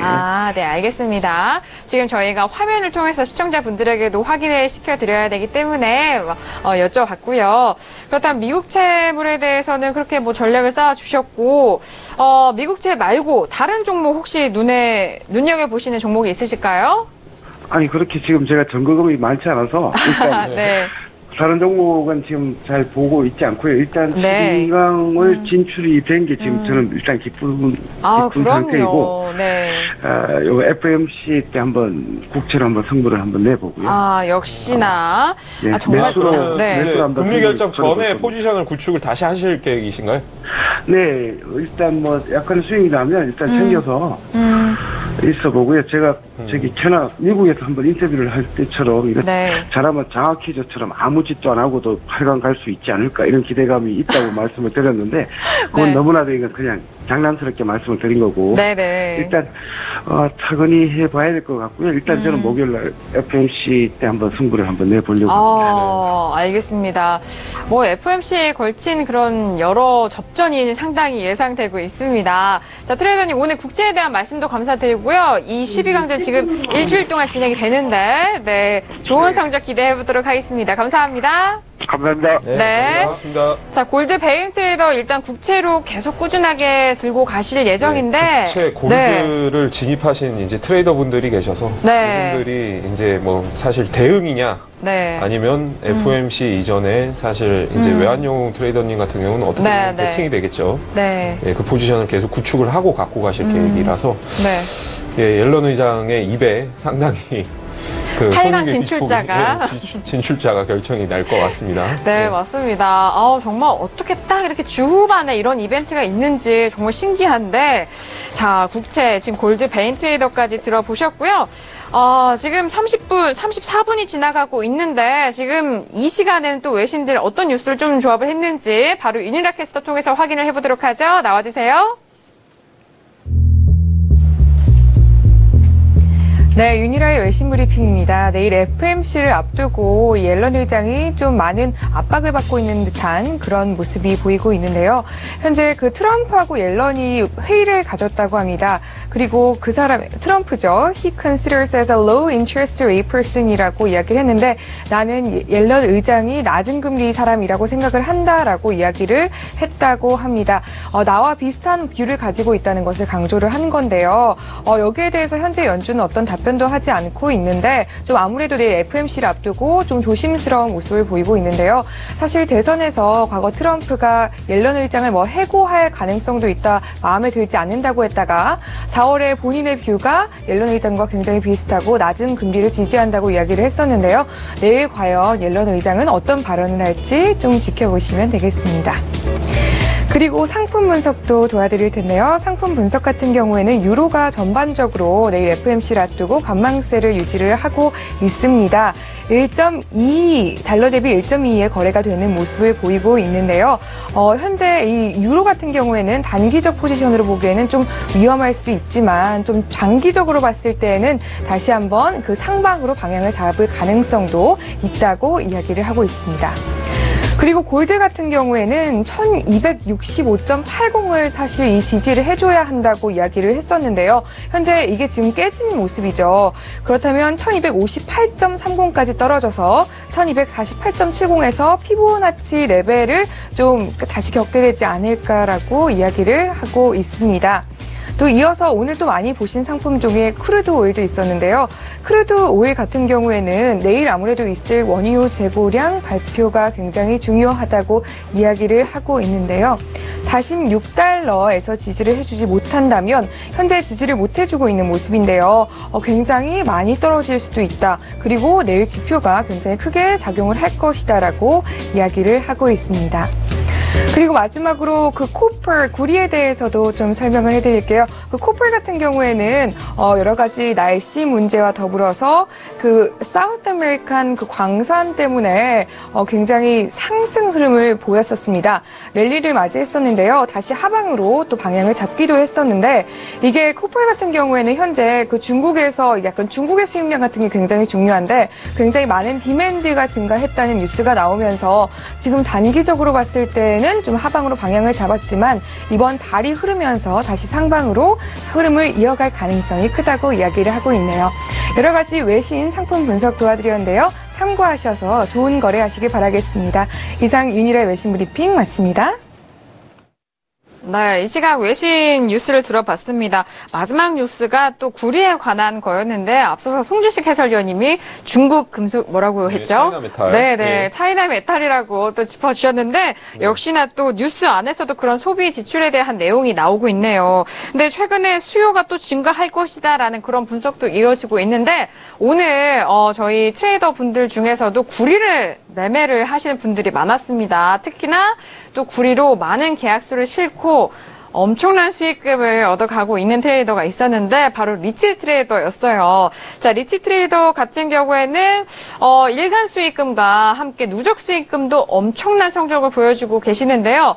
네, 알겠습니다. 지금 저희가 화면을 통해서 시청자분들에게도 확인을 시켜드려야 되기 때문에 여쭤봤고요. 그렇다면 미국채물에 대해서는 그렇게 전략을 쌓아주셨고, 미국채 말고 다른 종목 혹시 눈여겨보시는 종목이 있으실까요? 아니, 그렇게 지금 제가 점거금이 많지 않아서 일단 다른 종목은 지금 잘 보고 있지 않고요. 일단 12강을 진출이 된 게 지금 저는 일단 기쁜 상태이고, 요 FOMC 때 한번 국채로 한번 승부를 한번 내보고요. 역시나. 정말 금리 결정 전에 포지션을 구축을 다시 하실 계획이신가요? 네, 일단 약간 수익이 나면 일단 챙겨서 있어 보고요. 제가 미국에서 한번 인터뷰를 할 때처럼 잘하면 장학 퀴즈처럼 아무 짓도 안 하고도 8강 갈 수 있지 않을까 이런 기대감이 있다고 말씀을 드렸는데 그건 너무나도 이건 그냥 장난스럽게 말씀을 드린 거고 일단 차근히 해봐야 될 것 같고요. 일단 저는 목요일날 FOMC 때 한번 승부를 한번 내보려고 합니다. 알겠습니다. FOMC에 걸친 그런 여러 접전이 상당히 예상되고 있습니다. 자, 트레이더님 오늘 국제에 대한 말씀도 감사드리고요. 이 12강전 지금 일주일 동안 진행이 되는데 좋은 성적 기대해보도록 하겠습니다. 감사합니다. 감사합니다. 네. 고맙습니다. 자, 골드베인 트레이더 일단 국채로 계속 꾸준하게 들고 가실 예정인데. 국채 골드를 진입하신 이제 트레이더 분들이 계셔서. 그분들이 이제 사실 대응이냐. 아니면 FOMC 이전에 사실 이제 외환용 트레이더님 같은 경우는 어떻게 보면 배팅이 되겠죠. 그 포지션을 계속 구축을 하고 갖고 가실 계획이라서. 옐런 의장의 입에 상당히 8강 진출자가 결정이 날 것 같습니다. 네, 맞습니다. 정말 어떻게 딱 이렇게 주후반에 이런 이벤트가 있는지 정말 신기한데, 자, 국채, 지금 골드베인 트레이더까지 들어보셨고요. 지금 34분이 지나가고 있는데, 지금 이 시간에는 또 외신들 어떤 뉴스를 좀 조합을 했는지 바로 윤유라 캐스터 통해서 확인을 해보도록 하죠. 나와주세요. 네, 윤희라의 외신 브리핑입니다. 내일 FMC를 앞두고 옐런 의장이 좀 많은 압박을 받고 있는 듯한 그런 모습이 보이고 있는데요. 현재 그 트럼프하고 옐런이 회의를 가졌다고 합니다. 그리고 그 사람, 트럼프죠. He considers as a low interest rate person이라고 이야기를 했는데 나는 옐런 의장이 낮은 금리 사람이라고 생각을 한다라고 이야기를 했다고 합니다. 나와 비슷한 뷰를 가지고 있다는 것을 강조를 한 건데요. 여기에 대해서 현재 연준은 어떤 답변도 하지 않고 있는데 좀 아무래도 내일 FMC를 앞두고 좀 조심스러운 모습을 보이고 있는데요. 사실 대선에서 과거 트럼프가 옐런 의장을 해고할 가능성도 있다, 마음에 들지 않는다고 했다가 4월에 본인의 뷰가 옐런 의장과 굉장히 비슷하고 낮은 금리를 지지한다고 이야기를 했었는데요. 내일 과연 옐런 의장은 어떤 발언을 할지 좀 지켜보시면 되겠습니다. 그리고 상품 분석도 도와드릴 텐데요. 상품 분석 같은 경우에는 유로가 전반적으로 내일 FMC를 앞두고 관망세를 유지를 하고 있습니다. 1.2 달러 대비 1.2의 거래가 되는 모습을 보이고 있는데요. 현재 이 유로 같은 경우에는 단기적 포지션으로 보기에는 좀 위험할 수 있지만 좀 장기적으로 봤을 때에는 다시 한번 그 상방으로 방향을 잡을 가능성도 있다고 이야기를 하고 있습니다. 그리고 골드 같은 경우에는 1265.80을 사실 이 지지를 해줘야 한다고 이야기를 했었는데요. 현재 이게 지금 깨진 모습이죠. 그렇다면 1258.30까지 떨어져서 1248.70에서 피보나치 레벨을 좀 다시 겪게 되지 않을까라고 이야기를 하고 있습니다. 또 이어서 오늘 또 많이 보신 상품 중에 크루드 오일도 있었는데요. 크루드 오일 같은 경우에는 내일 아무래도 있을 원유 재고량 발표가 굉장히 중요하다고 이야기를 하고 있는데요. 46달러에서 지지를 해주지 못한다면 현재 지지를 못해주고 있는 모습인데요. 굉장히 많이 떨어질 수도 있다. 그리고 내일 지표가 굉장히 크게 작용을 할 것이다라고 이야기를 하고 있습니다. 그리고 마지막으로 그 코펄, 구리에 대해서도 좀 설명을 해드릴게요. 그 코펄 같은 경우에는 여러 가지 날씨 문제와 더불어서 그 사우스 아메리칸 그 광산 때문에 굉장히 상승 흐름을 보였었습니다. 랠리를 맞이했었는데요. 다시 하방으로 또 방향을 잡기도 했었는데 이게 코펄 같은 경우에는 현재 그 중국에서 약간 중국의 수입량 같은 게 굉장히 중요한데 굉장히 많은 디맨드가 증가했다는 뉴스가 나오면서 지금 단기적으로 봤을 때는 좀 하방으로 방향을 잡았지만 이번 달이 흐르면서 다시 상방으로 흐름을 이어갈 가능성이 크다고 이야기를 하고 있네요. 여러 가지 외신 상품 분석 도와드렸는데요. 참고하셔서 좋은 거래하시길 바라겠습니다. 이상 윤희라의 외신 브리핑 마칩니다. 네, 이 시각 외신 뉴스를 들어봤습니다. 마지막 뉴스가 또 구리에 관한 거였는데 앞서서 송주식 해설위원님이 중국 금속 뭐라고 했죠? 차이나 메탈. 네, 차이나 메탈이라고 또 짚어주셨는데 역시나 또 뉴스 안에서도 그런 소비 지출에 대한 내용이 나오고 있네요. 근데 최근에 수요가 또 증가할 것이다라는 그런 분석도 이어지고 있는데 오늘 저희 트레이더 분들 중에서도 구리를 매매를 하시는 분들이 많았습니다. 특히나 또 구리로 많은 계약수를 싣고 엄청난 수익금을 얻어가고 있는 트레이더가 있었는데 바로 리치 트레이더였어요. 자, 리치 트레이더 같은 경우에는 일간 수익금과 함께 누적 수익금도 엄청난 성적을 보여주고 계시는데요.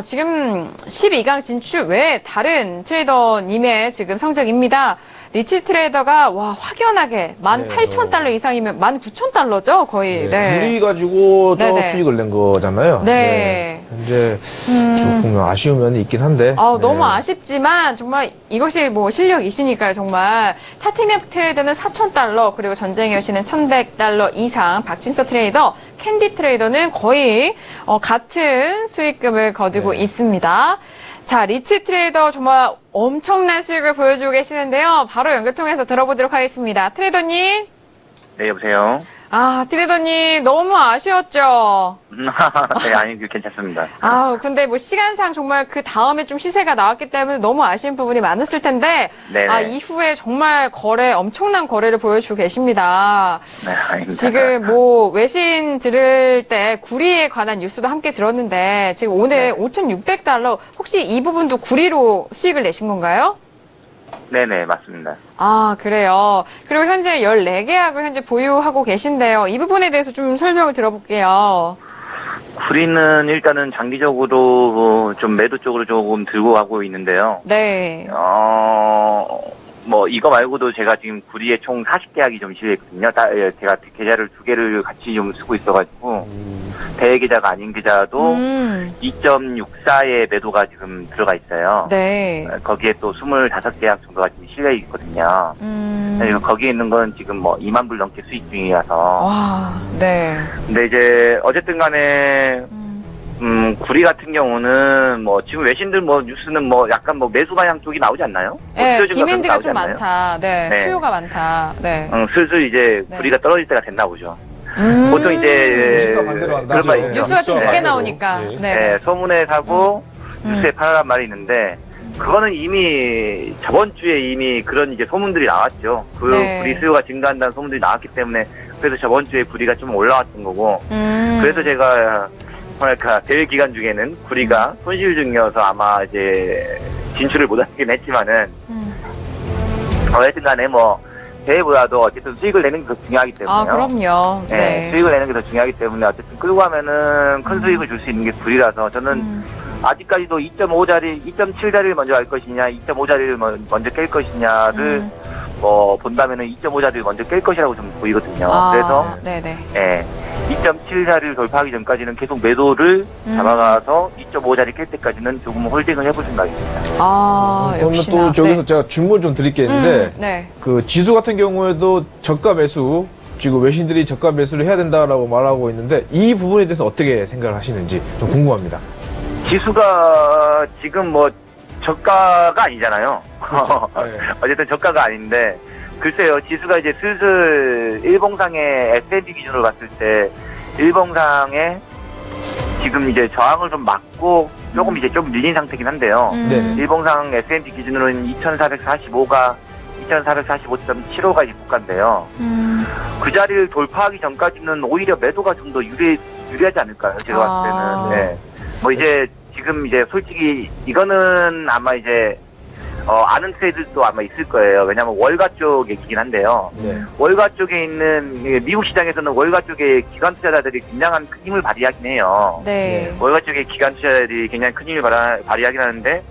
지금 12강 진출 외에 다른 트레이더님의 지금 성적입니다. 리치 트레이더가 확연하게 18,000달러 이상이면 19,000달러죠 거의. 네. 구리 가지고 수익을 낸 거잖아요. 네. 이제 조금 아쉬운 면이 있긴 한데. 너무 아쉽지만 정말 이것이 뭐 실력이시니까요. 정말 차티맵 트레이더는 4,000달러 그리고 전쟁의 여신은 1,100달러 이상, 박진서 트레이더, 캔디 트레이더는 거의 같은 수익금을 거두고 있습니다. 자, 리치 트레이더 정말 엄청난 수익을 보여주고 계시는데요. 바로 연결 통해서 들어보도록 하겠습니다. 트레이더님. 네, 여보세요. 트레이더님 너무 아쉬웠죠? 네, 아니, 괜찮습니다. 근데 뭐 시간상 정말 그 다음에 좀 시세가 나왔기 때문에 너무 아쉬운 부분이 많았을 텐데, 이후에 정말 엄청난 거래를 보여주고 계십니다. 네, 아닙니다. 지금 뭐 외신 들을 때 구리에 관한 뉴스도 함께 들었는데, 지금 오늘 5,600달러, 혹시 이 부분도 구리로 수익을 내신 건가요? 네네, 맞습니다. 그래요. 그리고 현재 14계약을 현재 보유하고 계신데요. 이 부분에 대해서 좀 설명을 들어볼게요. 구리는 일단은 장기적으로 좀 매도 쪽으로 조금 들고 가고 있는데요. 네. 뭐 이거 말고도 제가 지금 구리에 총 40계약이 좀 실려있거든요. 제가 계좌를 2개를 같이 좀 쓰고 있어가지고 대회 계좌가 아닌 계좌도 2.64의 매도가 지금 들어가 있어요. 네. 거기에 또 25계약 정도가 지금 실려 있거든요. 거기에 있는 건 지금 뭐 2만 불 넘게 수익 중이라서. 와, 네. 근데 이제 어쨌든 간에 구리 같은 경우는 뭐 지금 외신들 뭐 뉴스는 뭐 약간 뭐 매수 방향 쪽이 나오지 않나요? 네, 디맨드가 좀 많다. 네, 네. 수요가 많다. 네. 슬슬 이제 네. 구리가 떨어질 때가 됐나 보죠. 보통 이제 그런 말이 있죠. 뉴스가 좀 늦게 나오니까. 네, 소문에 사고 뉴스에 팔아란 말이 있는데 그거는 이미 저번 주에 이미 그런 이제 소문들이 나왔죠. 네. 구리 수요가 증가한다는 소문들이 나왔기 때문에 그래서 저번 주에 구리가 좀 올라왔던 거고 그래서 제가 뭐랄까 대회 기간 중에는 구리가 손실 중이어서 아마 이제 진출을 못하긴 했지만은 어쨌든 간에 뭐 대회보다도 어쨌든 수익을 내는 게 더 중요하기 때문에요. 아, 그럼요. 네. 네. 수익을 내는 게 더 중요하기 때문에 어쨌든 끌고 가면은 큰 수익을 줄 수 있는 게 구리라서 저는 아직까지도 2.5자리, 2.7자리를 먼저 갈 것이냐, 2.5자리를 먼저 깰 것이냐를 본다면은 2.5자리를 먼저 깰 것이라고 좀 보이거든요. 그래서 네네. 예, 2.7자리를 돌파하기 전까지는 계속 매도를 잡아가서 2.5자리 깰 때까지는 조금 홀딩을 해볼 생각입니다. 그러면 또 저기서 제가 질문 좀 드릴 게 있는데 네. 그 지수 같은 경우에도 저가 매수 지금 외신들이 저가 매수를 해야 된다라고 말하고 있는데 이 부분에 대해서 어떻게 생각을 하시는지 좀 궁금합니다. 지수가 지금 뭐 저가가 아니잖아요. 그렇죠. 네. 어쨌든 저가가 아닌데 글쎄요. 지수가 이제 슬슬 일봉상의 S&P 기준으로 봤을 때 일봉상에 지금 이제 저항을 좀 막고 조금 이제 좀 밀린 상태긴 한데요. 일봉상 S&P 기준으로는 2445.75가 이제 국가인데요. 그 자리를 돌파하기 전까지는 오히려 매도가 좀 더 유리하지 않을까요? 제가 봤을 때는. 네. 뭐 이제 지금 이제 솔직히 이거는 아마 이제 아는 트레이드도 아마 있을 거예요. 왜냐하면 월가 쪽에 있긴 한데요. 월가 쪽에 있는 미국 시장에서는 월가 쪽에 기관 투자자들이 굉장한 큰 힘을 발휘하긴 해요. 네. 월가 쪽에 기관 투자자들이 굉장히 큰 힘을 발휘하긴 하는데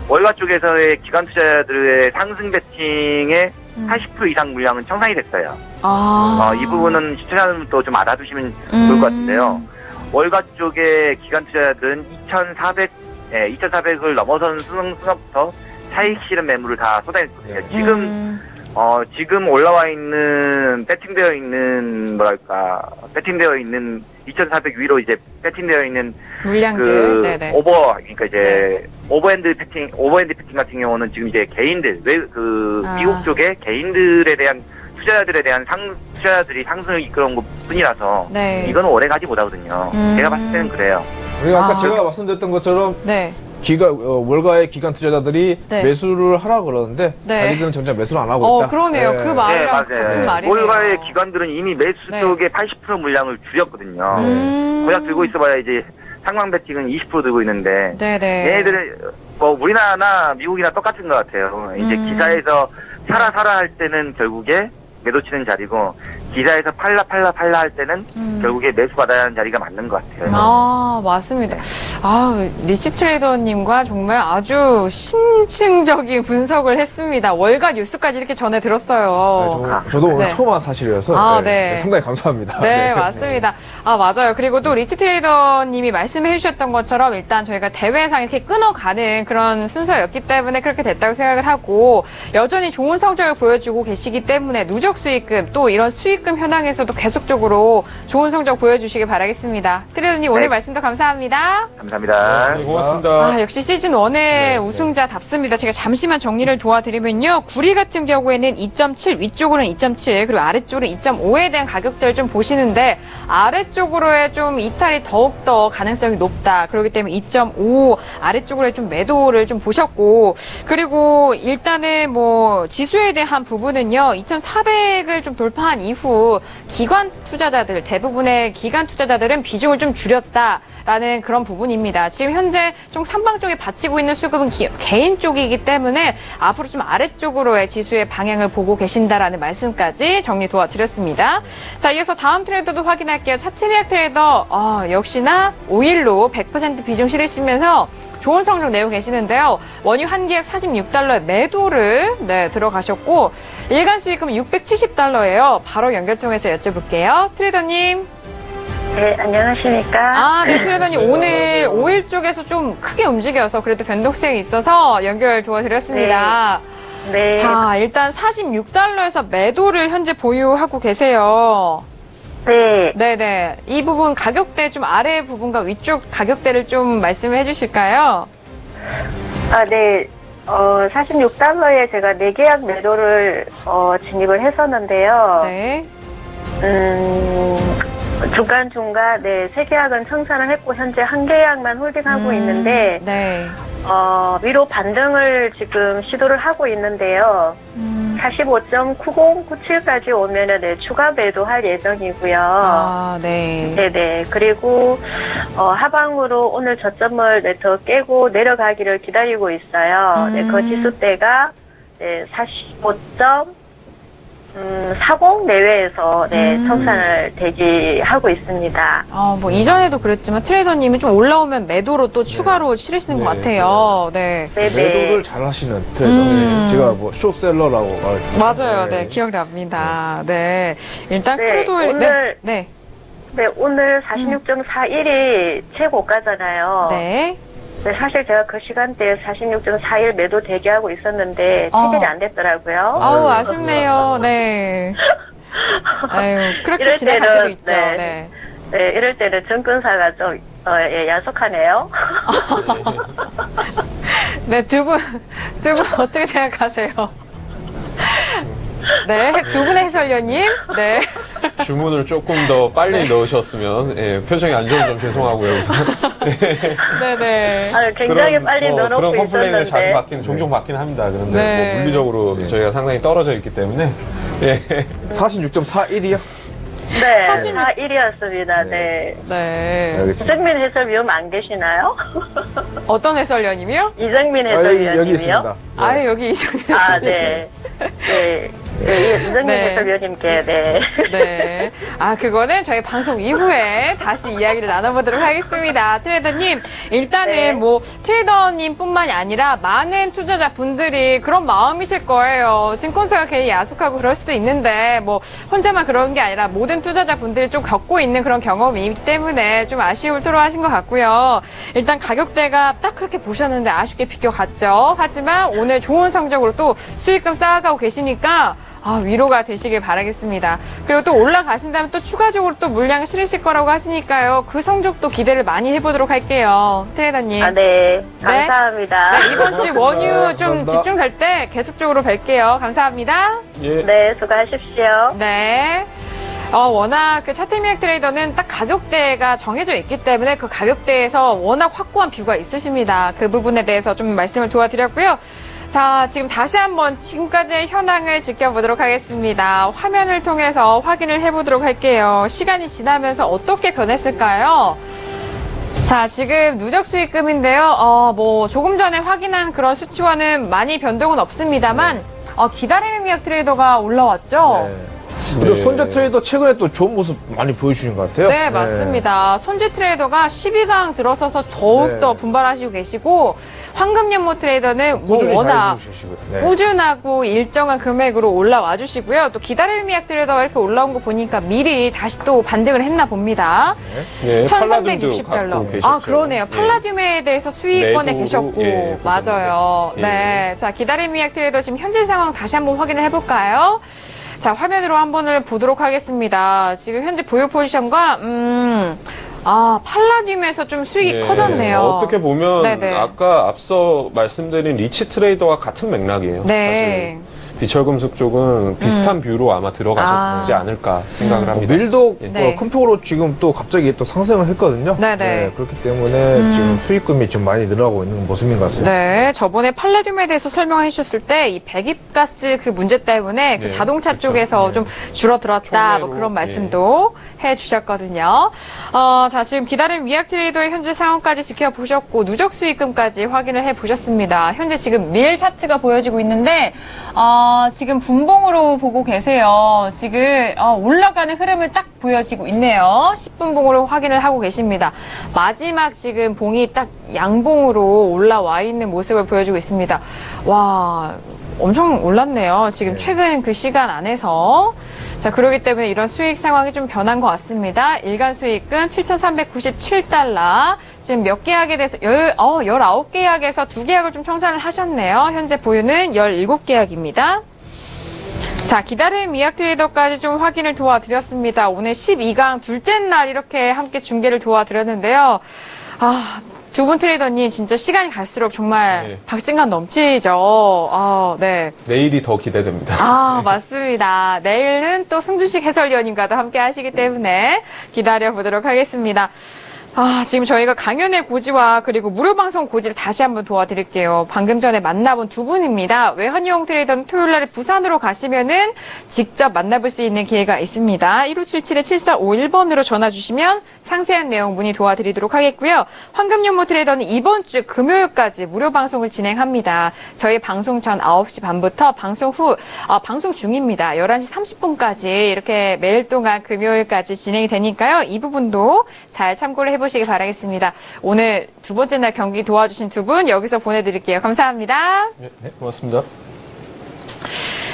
월가 쪽에서의 기관 투자자들의 상승 베팅의 80% 이상 물량은 청산이 됐어요. 이 부분은 시청자분도 좀 알아두시면 좋을 것 같은데요. 월가 쪽의 기관 투자자들은 2,400을 넘어선 순간부터 차익 실현 매물을 다 쏟아냈거든요. 지금 올라와 있는, 배팅되어 있는 2,400 위로 이제 배팅되어 있는 물량들, 네네. 그러니까 이제 오버핸드 패팅 같은 경우는 지금 이제 개인들, 미국 쪽에 개인들에 대한 투자자들에 대한 투자자들이 상승을 이끌어온 것 뿐이라서 이거는 오래 가지 못하거든요. 제가 봤을 때는 그래요. 그리고 아까 제가 말씀드렸던 것처럼 월가의 기관 투자자들이 매수를 하라 그러는데 자기들은 정작 매수를 안 하고 있다. 그러네요. 그 말이랑 같은 말이네요. 월가의 기관들은 이미 매수 쪽에 80% 물량을 줄였거든요. 고작 들고 있어봐야 이제 상방 배팅은 20% 들고 있는데 얘네들은 뭐 우리나라나 미국이나 똑같은 것 같아요. 이제 기사에서 사라 할 때는 결국에 매도 치는 자리고 기사에서 팔라 할 때는 결국에 매수 받아야 하는 자리가 맞는 것 같아요. 맞습니다. 리치 트레이더님과 정말 아주 심층적인 분석을 했습니다. 월가 뉴스까지 이렇게 전해 들었어요. 저도 오늘 처음 한 사실이어서 상당히 감사합니다. 네, 맞습니다. 맞아요. 그리고 또 리치 트레이더님이 말씀해 주셨던 것처럼 일단 저희가 대회상 이렇게 끊어가는 그런 순서였기 때문에 그렇게 됐다고 생각을 하고 여전히 좋은 성적을 보여주고 계시기 때문에 누적 수익금 또 이런 수익금 현황에서도 계속적으로 좋은 성적 보여주시길 바라겠습니다. 트레이더님 오늘 말씀도 감사합니다. 감사합니다. 고맙습니다. 역시 시즌 1의 우승자답습니다. 제가 잠시만 정리를 도와드리면요. 구리 같은 경우에는 2.7, 위쪽으로는 2.7, 그리고 아래쪽으로는 2.5에 대한 가격대를 좀 보시는데 아래쪽으로의 좀 이탈이 더욱더 가능성이 높다. 그렇기 때문에 2.5 아래쪽으로의 좀 매도를 좀 보셨고 그리고 일단은 뭐 지수에 대한 부분은요. 2,400을 좀 돌파한 이후 기관 투자자들 대부분의 기관 투자자들은 비중을 좀 줄였다라는 그런 부분이 부분입니다. 지금 현재 좀 상방 쪽에 받치고 있는 수급은 개인 쪽이기 때문에 앞으로 좀 아래쪽으로의 지수의 방향을 보고 계신다라는 말씀까지 정리 도와드렸습니다. 자, 이어서 다음 트레이더도 확인할게요. 차트미약 트레이더 역시나 5일로 100% 비중 실으시면서 좋은 성적 내고 계시는데요. 원유 한 계약 46달러의 매도를 들어가셨고 일간 수익금은 670달러예요. 바로 연결 통해서 여쭤볼게요. 트레이더님. 네, 안녕하십니까. 네, 트레이더님. 오늘 5일 쪽에서 좀 크게 움직여서 그래도 변동성이 있어서 연결 도와드렸습니다. 네. 자, 일단 46달러에서 매도를 현재 보유하고 계세요. 네. 네네. 이 부분 가격대 좀 아래 부분과 위쪽 가격대를 좀 말씀해 주실까요? 네. 46달러에 제가 4계약 매도를 진입을 했었는데요. 네. 중간중간 3계약은 청산을 했고 현재 1계약만 홀딩하고 있는데 네. 위로 반등을 지금 시도를 하고 있는데요. 45.9097까지 오면은 추가 매도할 예정이고요. 네. 네네. 그리고 하방으로 오늘 저점을 더 깨고 내려가기를 기다리고 있어요. 네, 그 지수대가 45.40 내외에서 청산을 대기하고 있습니다. 뭐 이전에도 그랬지만 트레이더님이 좀 올라오면 매도로 또 추가로 실으시는 것 같아요. 네. 매도를 잘 하시는 트레이더. 제가 뭐 숏셀러라고 말했습니다. 맞아요. 네, 기억납니다. 네. 일단 크루도일 오늘 오늘 46.41이 최고가잖아요. 네. 네, 사실 제가 그 시간대에 46.41 매도 대기하고 있었는데 체결이 안 됐더라고요. 아쉽네요. 네. 아유, 그렇게 지나갈 때도 있죠. 네, 이럴 때는 증권사가 좀 야속하네요. 네, 두 분 어떻게 생각하세요? 네, 두 분의 해설위원님. 네. 주문을 조금 더 빨리 넣으셨으면, 표정이 안 좋은 점 죄송하고요. 네네. 굉장히 빨리 넣어놓고 그런 컴플레인을 있었는데. 종종 받긴 합니다. 그런데 뭐 물리적으로 저희가 상당히 떨어져 있기 때문에. 46.41이요? 네, 41이었습니다. 네. 이정민 해설위원 안 계시나요? 어떤 해설위원님이요? 이정민 해설위원님이요? 여기 있습니다. 여기 이정민 해설위원님. 네. 이정민 해설위원님께, 네. 그거는 저희 방송 이후에 다시 이야기를 나눠보도록 하겠습니다. 트레이더님, 일단은 트레이더님 뿐만이 아니라 많은 투자자분들이 그런 마음이실 거예요. 증권사가 괜히 야속하고 그럴 수도 있는데, 혼자만 그런 게 아니라 모든 투자자분들이 좀 겪고 있는 그런 경험이기 때문에 좀 아쉬움을 토로하신 것 같고요. 일단 가격대가 딱 그렇게 보셨는데 아쉽게 비껴갔죠. 하지만 오늘 좋은 성적으로 또 수익금 쌓아가고 계시니까 위로가 되시길 바라겠습니다. 그리고 또 올라가신다면 또 추가적으로 또 물량을 실으실 거라고 하시니까요. 그 성적도 기대를 많이 해보도록 할게요. 트레이더님. 네. 감사합니다. 네, 이번 주 원유 좀 집중될 때 계속적으로 뵐게요. 감사합니다. 네, 수고하십시오. 네. 워낙 그 차트미약 트레이더는 딱 가격대가 정해져 있기 때문에 그 가격대에서 워낙 확고한 뷰가 있으십니다. 그 부분에 대해서 좀 말씀을 도와드렸고요. 자, 지금 다시 한번 지금까지의 현황을 지켜보도록 하겠습니다. 화면을 통해서 확인을 해보도록 할게요. 시간이 지나면서 어떻게 변했을까요? 자, 지금 누적 수익금인데요. 조금 전에 확인한 그런 수치와는 많이 변동은 없습니다만, 기다림의 미약 트레이더가 올라왔죠? 그리고 손재 트레이더 최근에 또 좋은 모습 많이 보여주신 것 같아요. 네, 맞습니다. 손재 트레이더가 12강 들어서서 더욱더 분발하시고 계시고, 황금연못 트레이더는 워낙 꾸준하고 일정한 금액으로 올라와 주시고요. 또 기다림의 미약 트레이더가 이렇게 올라온 거 보니까 미리 다시 또 반등을 했나 봅니다. 1360달러. 그러네요. 팔라듐에 대해서 수익권에 계셨고. 맞아요. 네. 자, 기다림의 미약 트레이더 지금 현재 상황 다시 한번 확인을 해볼까요? 자, 화면으로 한번을 보도록 하겠습니다. 지금 현재 보유 포지션과, 팔라듐에서 좀 수익이 커졌네요. 어떻게 보면, 아까 앞서 말씀드린 리치 트레이더와 같은 맥락이에요. 사실. 비철금속 쪽은 비슷한 뷰로 아마 들어가지 않을까 생각을 합니다. 밀도 큰 폭으로 지금 또 갑자기 또 상승을 했거든요. 네, 그렇기 때문에 지금 수익금이 좀 많이 늘어나고 있는 모습인 것 같습니다. 네, 저번에 팔레듐에 대해서 설명해 주셨을 때 이 배기가스 그 문제 때문에 그 자동차 쪽에서 좀 줄어들었다 뭐 그런 말씀도 해 주셨거든요. 자, 지금 기다린 미약 트레이더의 현재 상황까지 지켜보셨고 누적 수익금까지 확인을 해 보셨습니다. 현재 지금 밀 차트가 보여지고 있는데 지금 분봉으로 보고 계세요. 지금 올라가는 흐름을 딱 보여지고 있네요. 10분봉으로 확인을 하고 계십니다. 마지막 지금 봉이 딱 양봉으로 올라와 있는 모습을 보여주고 있습니다. 와, 엄청 올랐네요. 지금 최근 그 시간 안에서. 자, 그렇기 때문에 이런 수익 상황이 좀 변한 것 같습니다. 일간 수익은 7,397달러. 지금 몇 계약에 대해서 19계약에서 2계약을 좀 청산을 하셨네요. 현재 보유는 17계약입니다. 자, 기다린 미약 트레이더까지 좀 확인을 도와드렸습니다. 오늘 12강 둘째 날 이렇게 함께 중계를 도와드렸는데요. 두 분 트레이더님 진짜 시간이 갈수록 정말 박진감 넘치죠. 네. 내일이 더 기대됩니다. 맞습니다. 내일은 또 승준식 해설위원님과도 함께 하시기 때문에 기다려보도록 하겠습니다. 지금 저희가 강연의 고지와 그리고 무료 방송 고지를 다시 한번 도와드릴게요. 방금 전에 만나본 두 분입니다. 외환이용 트레이더는 토요일 날에 부산으로 가시면은 직접 만나볼 수 있는 기회가 있습니다. 1577-7451번으로 전화 주시면 상세한 내용 문의 도와드리도록 하겠고요. 황금연모 트레이더는 이번 주 금요일까지 무료 방송을 진행합니다. 저희 방송 전 9시 반부터 방송 후, 방송 중입니다. 11시 30분까지 이렇게 매일 동안 금요일까지 진행이 되니까요. 이 부분도 잘 참고를 해보시기 바라겠습니다. 오늘 두 번째 날 경기 도와주신 두 분 여기서 보내드릴게요. 감사합니다. 네, 고맙습니다.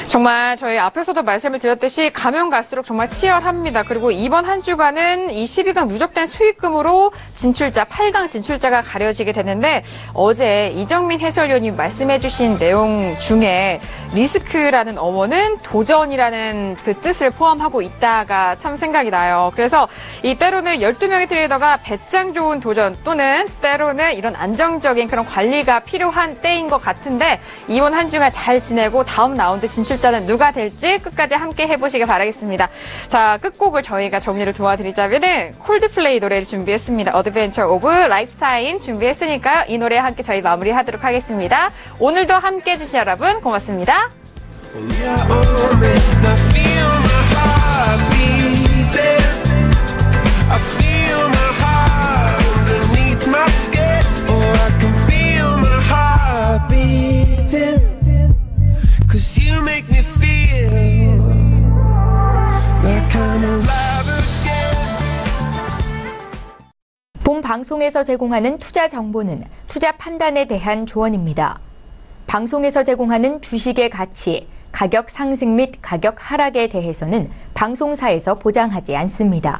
정말 저희 앞에서도 말씀을 드렸듯이 가면 갈수록 정말 치열합니다. 그리고 이번 한 주간은 이 12강 누적된 수익금으로 진출자, 8강 진출자가 가려지게 되는데 어제 이정민 해설위원님 말씀해 주신 내용 중에 리스크라는 어원은 도전이라는 그 뜻을 포함하고 있다가 참 생각이 나요. 그래서 이 때로는 12명의 트레이더가 배짱 좋은 도전 또는 때로는 이런 안정적인 그런 관리가 필요한 때인 것 같은데 이번 한 주간 잘 지내고 다음 라운드 진출자는 누가 될지 끝까지 함께 해보시길 바라겠습니다. 자, 끝곡을 저희가 정리를 도와드리자면은 콜드플레이 노래를 준비했습니다. 어드벤처 오브 라이프타임 준비했으니까요. 이 노래 함께 저희 마무리하도록 하겠습니다. 오늘도 함께 해주신 여러분 고맙습니다. 본 방송에서 제공하는 투자 정보는 투자 판단에 대한 조언입니다. 방송에서 제공하는 주식의 가치, 가격 상승 및 가격 하락에 대해서는 방송사에서 보장하지 않습니다.